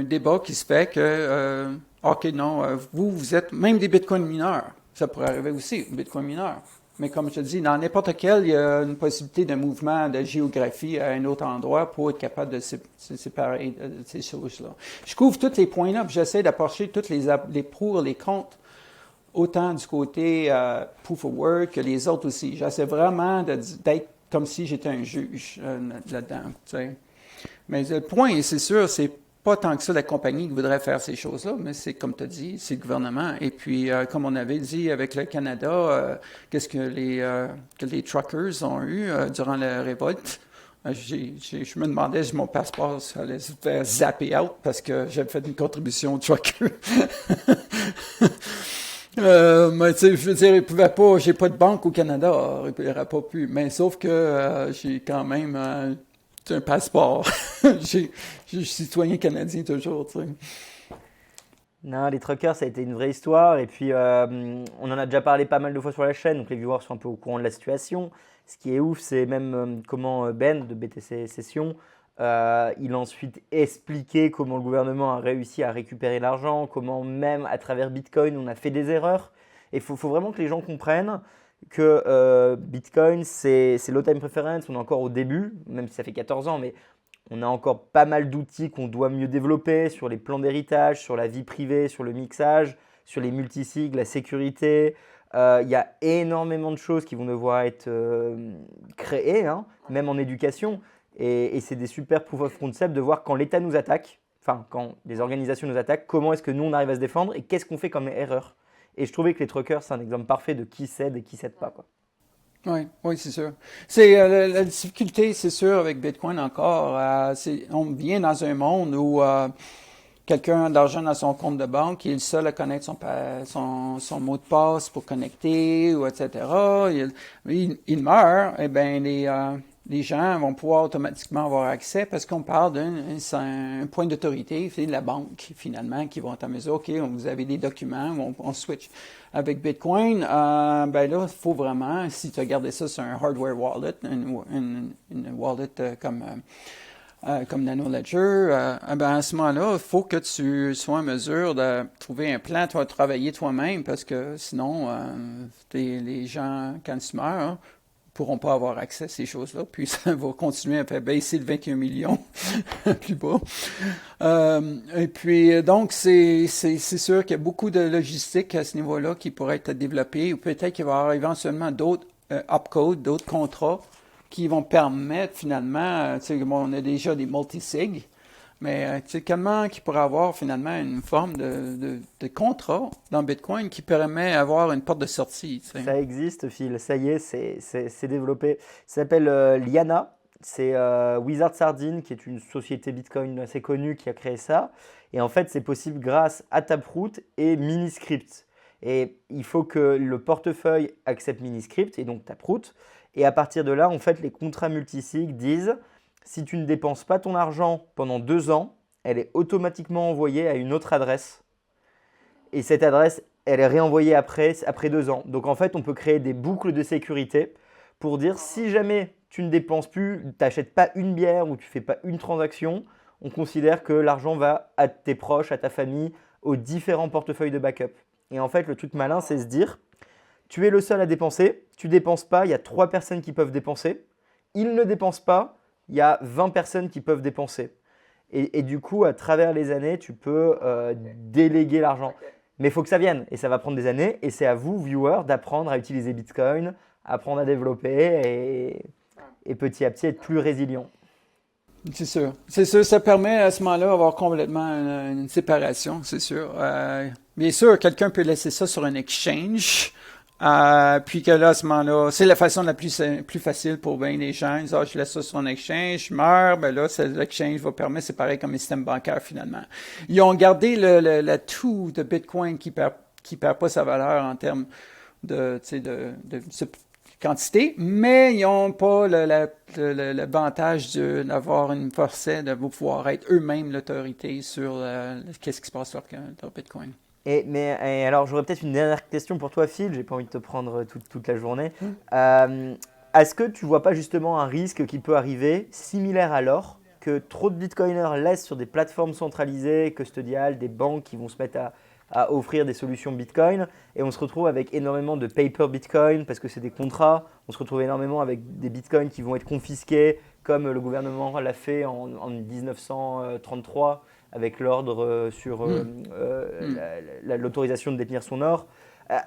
S2: débat qui se fait que, OK, non, vous êtes même des bitcoin mineurs. Ça pourrait arriver aussi, bitcoin mineurs. Mais comme je te dis, dans n'importe quel, il y a une possibilité de mouvement de géographie à un autre endroit pour être capable de se séparer de ces choses-là. Je couvre tous les points-là, puis j'essaie d'approcher tous les pour et les contre, autant du côté proof of work que les autres aussi. J'essaie vraiment d'être comme si j'étais un juge là-dedans. Tu sais. Mais le point, c'est sûr, c'est pas tant que ça la compagnie qui voudrait faire ces choses-là, mais c'est comme tu as dit, c'est le gouvernement. Et puis, comme on avait dit avec le Canada, qu'est-ce que les truckers ont eu durant la révolte? Je me demandais si mon passeport allait se faire zapper out parce que j'avais fait une contribution aux truckers. Mais tu sais, je veux dire, ils pouvaient pas, j'ai pas de banque au Canada, ils n'auraient pas pu. Mais sauf que j'ai quand même un passeport. Je suis citoyen canadien toujours, tu sais.
S1: Non, les truckers, ça a été une vraie histoire. Et puis, on en a déjà parlé pas mal de fois sur la chaîne, donc les viewers sont un peu au courant de la situation. Ce qui est ouf, c'est même comment Ben de BTC Session, il a ensuite expliqué comment le gouvernement a réussi à récupérer l'argent, comment même à travers Bitcoin, on a fait des erreurs. Et il faut vraiment que les gens comprennent que Bitcoin, c'est low time preference. On est encore au début, même si ça fait 14 ans, mais on a encore pas mal d'outils qu'on doit mieux développer sur les plans d'héritage, sur la vie privée, sur le mixage, sur les multisigs, la sécurité. Il y a énormément de choses qui vont devoir être créées, hein, même en éducation. Et c'est des super proof of concept de voir quand l'État nous attaque, enfin quand les organisations nous attaquent, comment est-ce que nous on arrive à se défendre et qu'est-ce qu'on fait comme erreur. Et je trouvais que les truckers, c'est un exemple parfait de qui cède et qui cède pas, quoi.
S2: Oui, c'est sûr. C'est la difficulté, c'est sûr, avec Bitcoin encore. On vient dans un monde où quelqu'un a de l'argent dans son compte de banque, il est le seul à connaître son mot de passe pour connecter, ou etc. Il meurt, eh bien, les gens vont pouvoir automatiquement avoir accès parce qu'on parle d'un point d'autorité, c'est la banque, finalement, qui vont être à mesure, OK, vous avez des documents, on switch. Avec Bitcoin, ben là, il faut vraiment, si tu as gardé ça sur un hardware wallet, une wallet comme Nano Ledger, ben à ce moment-là, il faut que tu sois en mesure de trouver un plan, tu vas travailler toi-même, parce que sinon, les gens, quand ils meurent, ne pourront pas avoir accès à ces choses-là, puis ça va continuer à faire baisser le 21 millions plus bas. Et puis, donc, c'est sûr qu'il y a beaucoup de logistique à ce niveau-là qui pourrait être développée, ou peut-être qu'il va y avoir éventuellement d'autres opcodes, d'autres contrats qui vont permettre finalement, on a déjà des multisig, mais comment qu'il pourrait avoir finalement une forme de contrat dans Bitcoin qui permet d'avoir une porte de sortie.
S1: Ça existe, Phil, ça y est, c'est développé. Ça s'appelle Liana, c'est Wizard Sardine, qui est une société Bitcoin assez connue qui a créé ça. Et en fait, c'est possible grâce à Taproot et Miniscript. Et il faut que le portefeuille accepte Miniscript et donc Taproot. Et à partir de là, en fait, les contrats multisig disent si tu ne dépenses pas ton argent pendant 2 ans, elle est automatiquement envoyée à une autre adresse. Et cette adresse, elle est réenvoyée après 2 ans. Donc en fait, on peut créer des boucles de sécurité pour dire si jamais tu ne dépenses plus, tu n'achètes pas une bière ou tu ne fais pas une transaction, on considère que l'argent va à tes proches, à ta famille, aux différents portefeuilles de backup. Et en fait, le truc malin, c'est se dire tu es le seul à dépenser, tu ne dépenses pas, il y a 3 personnes qui peuvent dépenser. Ils ne dépensent pas, il y a 20 personnes qui peuvent dépenser. Et du coup, à travers les années, tu peux déléguer l'argent. Mais il faut que ça vienne et ça va prendre des années. Et c'est à vous, viewers, d'apprendre à utiliser Bitcoin, apprendre à développer et petit à petit être plus résilient.
S2: C'est sûr. C'est sûr, ça permet à ce moment-là d'avoir complètement une séparation, c'est sûr. Bien sûr, quelqu'un peut laisser ça sur un exchange. Puis que là, à ce moment-là, c'est la façon la plus facile pour bien les gens. Ils disent, je laisse ça sur un exchange, je meurs, ben là, l'exchange va permettre, c'est pareil comme les systèmes bancaires finalement. Ils ont gardé l'atout de Bitcoin qui perd pas sa valeur en termes de quantité, mais ils n'ont pas l'avantage d'avoir une force de pouvoir être eux-mêmes l'autorité sur qu'est-ce qui se passe sur Bitcoin.
S1: Mais alors, j'aurais peut-être une dernière question pour toi, Phil. J'ai pas envie de te prendre toute la journée. Est-ce que tu vois pas justement un risque qui peut arriver, similaire à l'or, que trop de bitcoiners laissent sur des plateformes centralisées, custodiales, des banques qui vont se mettre à offrir des solutions Bitcoin, et on se retrouve avec énormément de paper Bitcoin parce que c'est des contrats. On se retrouve énormément avec des Bitcoins qui vont être confisqués, comme le gouvernement l'a fait en 1933 avec l'ordre sur l'autorisation de détenir son or.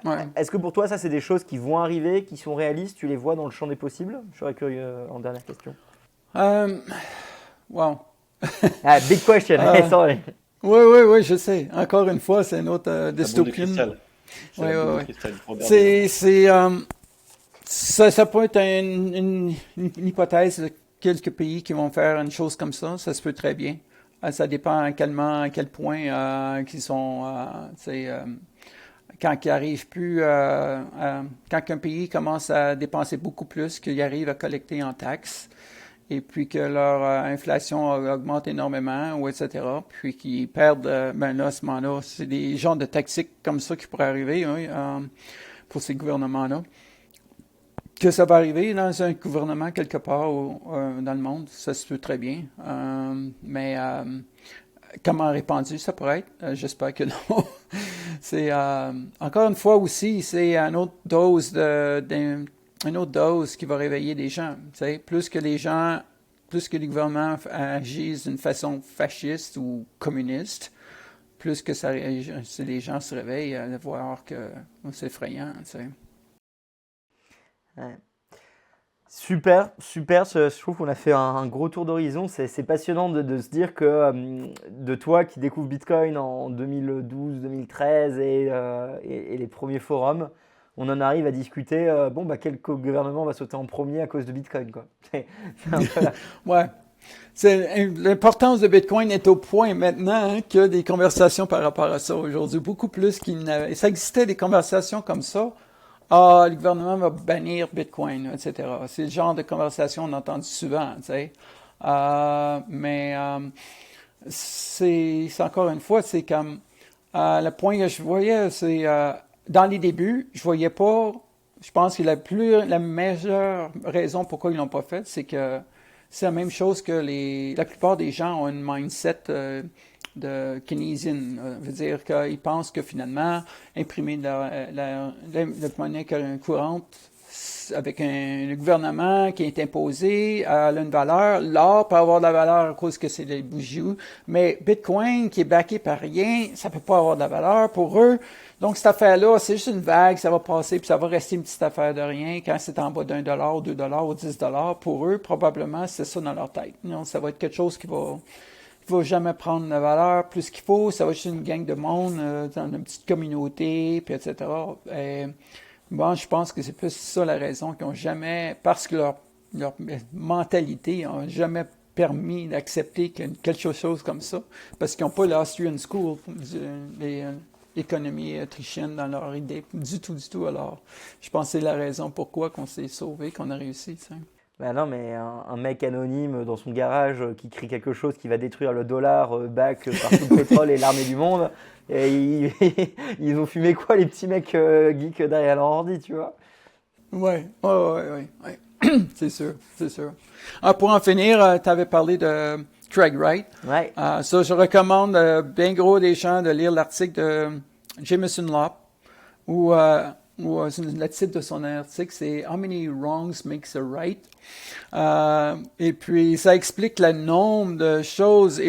S2: Ouais.
S1: Est-ce que pour toi, ça, c'est des choses qui vont arriver, qui sont réalistes? Tu les vois dans le champ des possibles? Je serais curieux en dernière question.
S2: Wow.
S1: Big question, sorry.
S2: Oui, je sais. Encore une fois, c'est une autre dystopie.
S3: Oui.
S2: Ça peut être une hypothèse de quelques pays qui vont faire une chose comme ça. Ça se peut très bien. Ça dépend à quel point qu'ils sont, quand ils arrivent plus, quand un pays commence à dépenser beaucoup plus qu'ils arrivent à collecter en taxes, et puis que leur inflation augmente énormément, ou etc., puis qu'ils perdent, ben là, à ce moment-là, c'est des genres de tactiques comme ça qui pourraient arriver pour ces gouvernements-là. Que ça va arriver dans un gouvernement quelque part dans le monde, ça se peut très bien. Mais comment répandu ça pourrait être? J'espère que non. C'est encore une fois aussi, c'est une autre dose qui va réveiller les gens. Plus que les gouvernements agissent d'une façon fasciste ou communiste, plus que les gens se réveillent à voir que c'est effrayant.
S1: Ouais. Super. Je trouve qu'on a fait un gros tour d'horizon. C'est passionnant de se dire que de toi qui découvres Bitcoin en 2012-2013 et les premiers forums, on en arrive à discuter. Quel gouvernement va sauter en premier à cause de Bitcoin, quoi.
S2: Ouais. L'importance de Bitcoin est au point maintenant qu'il y a des conversations par rapport à ça aujourd'hui, beaucoup plus qu'il n'avait. Ça existait des conversations comme ça. Ah, le gouvernement va bannir Bitcoin, etc. C'est le genre de conversation qu'on a entendu souvent, tu sais. Mais c'est encore une fois, c'est comme le point que je voyais, c'est dans les débuts, je voyais pas. Je pense que la majeure raison pourquoi ils l'ont pas fait, c'est que c'est la même chose que la plupart des gens ont une mindset de Keynesian. Veut dire qu'ils pensent que finalement, imprimer de la monnaie courante avec un gouvernement qui est imposé, elle a une valeur. L'or peut avoir de la valeur à cause que c'est des bougies. Mais Bitcoin, qui est backé par rien, ça peut pas avoir de la valeur pour eux. Donc, cette affaire-là, c'est juste une vague, ça va passer, puis ça va rester une petite affaire de rien. Quand c'est en bas $1, $2 ou $10, pour eux, probablement, c'est ça dans leur tête. Non, ça va être quelque chose qui va jamais prendre la valeur plus qu'il faut. Ça va être juste une gang de monde dans une petite communauté, puis etc. Et, bon, je pense que c'est plus ça la raison qu'ils n'ont jamais, parce que leur mentalité n'a jamais permis d'accepter quelque chose comme ça, parce qu'ils n'ont pas l'Austrian School, l'économie autrichienne dans leur idée, du tout. Alors, je pense que c'est la raison pourquoi qu'on s'est sauvé, qu'on a réussi. Tu sais.
S1: Ben non, mais un mec anonyme dans son garage qui crie quelque chose qui va détruire le dollar, back par tout le pétrole et l'armée du monde, et ils ont fumé quoi les petits mecs geeks derrière leur ordi, tu vois?
S2: Ouais. C'est sûr. Pour en finir, tu avais parlé de Craig Wright.
S1: Ouais.
S2: Ça, je recommande bien gros des gens de lire l'article de Jameson Lopp, où le titre de son article, c'est How many wrongs makes a right? Et puis, ça explique le nombre de choses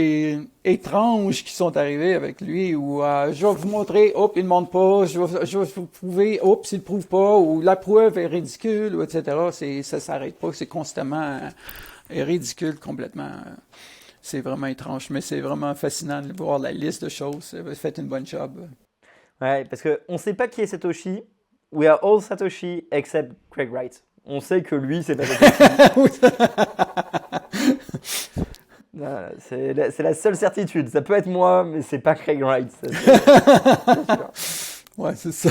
S2: étranges qui sont arrivées avec lui, où je vais vous montrer, il ne montre pas, je vais vous prouver, il ne prouve pas, ou la preuve est ridicule, ou etc. Ça s'arrête pas, c'est constamment ridicule complètement. C'est vraiment étrange, mais c'est vraiment fascinant de voir la liste de choses. Vous faites une bonne job.
S1: Ouais, parce qu'on ne sait pas qui est Satoshi. We are all Satoshi except Craig Wright. On sait que lui, c'est pas Satoshi. C'est la seule certitude. Ça peut être moi, mais c'est pas Craig Wright. C'est sûr.
S2: Ouais, c'est ça.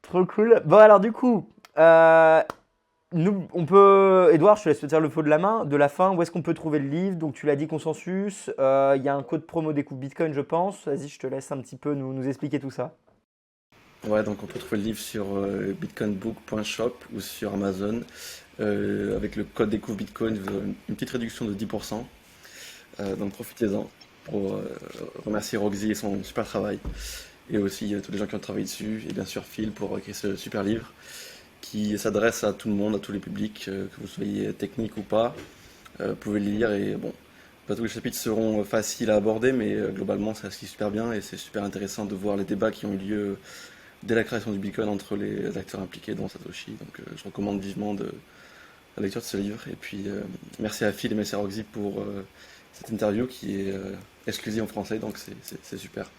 S1: Trop cool. Bon, alors du coup, on peut... Edouard, je te laisse te faire le faux de la fin. Où est-ce qu'on peut trouver le livre? Donc tu l'as dit, Consensus. Il y a un code promo Découvre Bitcoin, je pense. Vas-y, je te laisse un petit peu nous expliquer tout ça.
S3: Ouais, donc on peut trouver le livre sur bitcoinbook.shop ou sur Amazon. Avec le code Découvre Bitcoin, vous aurez une petite réduction de 10%. Donc profitez-en pour remercier Roxy et son super travail. Et aussi tous les gens qui ont travaillé dessus. Et bien sûr Phil pour écrire ce super livre qui s'adresse à tout le monde, à tous les publics, que vous soyez technique ou pas. Vous pouvez le lire et bon, pas tous les chapitres seront faciles à aborder, mais globalement ça se lit super bien et c'est super intéressant de voir les débats qui ont eu lieu dès la création du Bitcoin entre les acteurs impliqués, dont Satoshi. Donc je recommande vivement la lecture de ce livre. Et puis merci à Phil et merci à Roxy pour cette interview qui est exclusive en français, donc c'est super.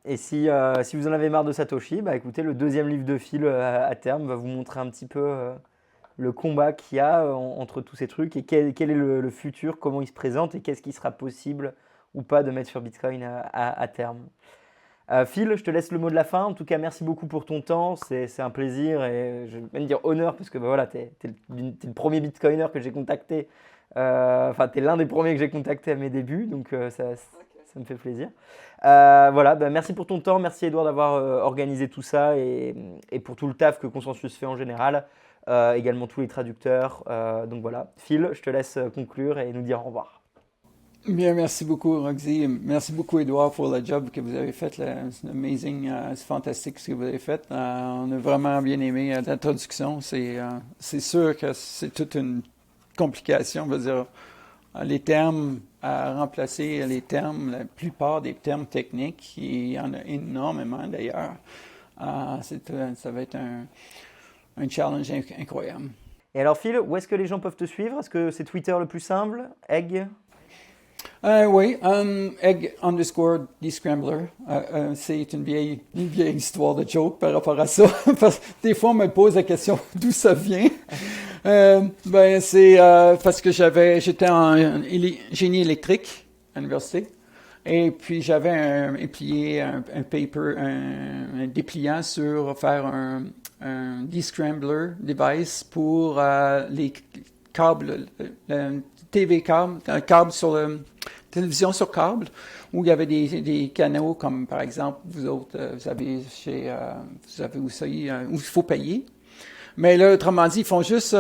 S1: Et si vous en avez marre de Satoshi, bah écoutez, le deuxième livre de Phil à terme va vous montrer un petit peu le combat qu'il y a entre tous ces trucs et quel est le futur, comment il se présente et qu'est-ce qui sera possible ou pas de mettre sur Bitcoin à terme. Phil, je te laisse le mot de la fin. En tout cas, merci beaucoup pour ton temps. C'est un plaisir et je vais même dire honneur parce que voilà, t'es le premier Bitcoiner que j'ai contacté. Enfin, t'es l'un des premiers que j'ai contacté à mes débuts, donc ça me fait plaisir. Voilà, merci pour ton temps. Merci Edouard d'avoir organisé tout ça et pour tout le taf que Consensus fait en général. Également tous les traducteurs. Donc voilà, Phil, je te laisse conclure et nous dire au revoir.
S2: Bien, merci beaucoup, Roxy. Merci beaucoup, Edouard, pour le job que vous avez fait. C'est amazing, c'est fantastique ce que vous avez fait. On a vraiment bien aimé l'introduction. C'est sûr que c'est toute une complication. Je veux dire, les termes à remplacer, la plupart des termes techniques, il y en a énormément d'ailleurs. Ça va être un challenge incroyable.
S1: Et alors, Phil, où est-ce que les gens peuvent te suivre? Est-ce que c'est Twitter le plus simple? Egg?
S2: Oui, egg_descrambler. C'est une vieille histoire de joke par rapport à ça. Parce que des fois, on me pose la question d'où ça vient. Ben, c'est parce que j'étais en génie électrique à l'université. Et puis j'avais implié un paper, un dépliant sur faire un descrambler device pour les câbles, le TV câble, un câble sur le télévision sur câble, où il y avait des canaux comme par exemple vous autres, vous avez aussi où il faut payer. Mais là, autrement dit, ils font juste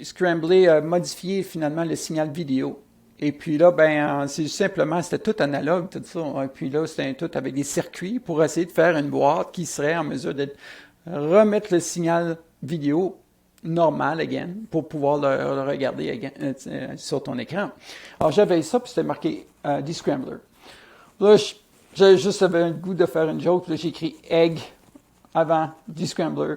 S2: scrambler, modifier finalement le signal vidéo. Et puis là, ben, c'est simplement, c'était tout analogue, tout ça. Et puis là, c'était tout avec des circuits pour essayer de faire une boîte qui serait en mesure de remettre le signal vidéo normal, again, pour pouvoir le regarder again, sur ton écran. Alors, j'avais ça, puis c'était marqué Descrambler. Là, j'avais juste le goût de faire une joke, puis là, j'ai écrit Egg avant Descrambler.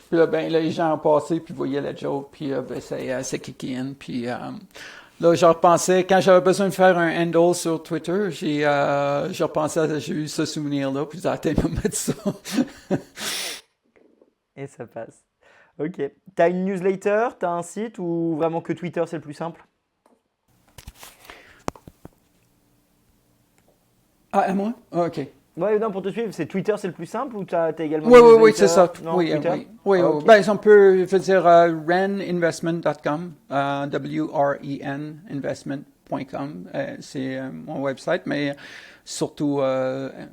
S2: Puis là, ben, là, les gens ont passé, puis voyaient la joke, puis ben, ça kické in, puis là, je repensais, quand j'avais besoin de faire un handle sur Twitter, je repensais, j'ai eu ce souvenir-là, puis j'ai dit, attends, mettre ça.
S1: Et ça passe. Ok. T'as une newsletter, t'as un site ou vraiment que Twitter c'est le plus simple?
S2: Ah, à moi? Ah, ok.
S1: Ouais, non, pour te suivre, c'est Twitter c'est le plus simple ou t'as également
S2: Oui,
S1: une
S2: oui, oui,
S1: newsletter?
S2: c'est ça.
S1: Non,
S2: Oui,
S1: Twitter?
S2: oui. Oui,
S1: Ah,
S2: oui.
S1: ok.
S2: Ben, on peut, je veux dire, reninvestment.com, W-R-E-N investment.com, c'est mon website, mais surtout,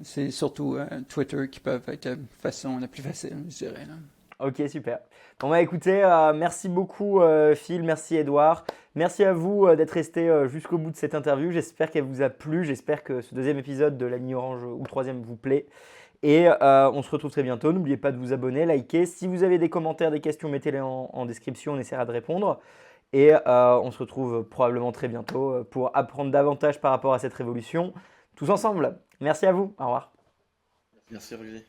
S2: c'est surtout Twitter qui peuvent être la façon la plus facile, je dirais. Là.
S1: Ok, super. Bon, bah écoutez, merci beaucoup Phil, merci Edouard. Merci à vous d'être resté jusqu'au bout de cette interview. J'espère qu'elle vous a plu. J'espère que ce deuxième épisode de La Ligne Orange ou le troisième vous plaît. Et on se retrouve très bientôt. N'oubliez pas de vous abonner, liker. Si vous avez des commentaires, des questions, mettez-les en description. On essaiera de répondre. Et on se retrouve probablement très bientôt pour apprendre davantage par rapport à cette révolution. Tous ensemble. Merci à vous. Au revoir.
S3: Merci Roger.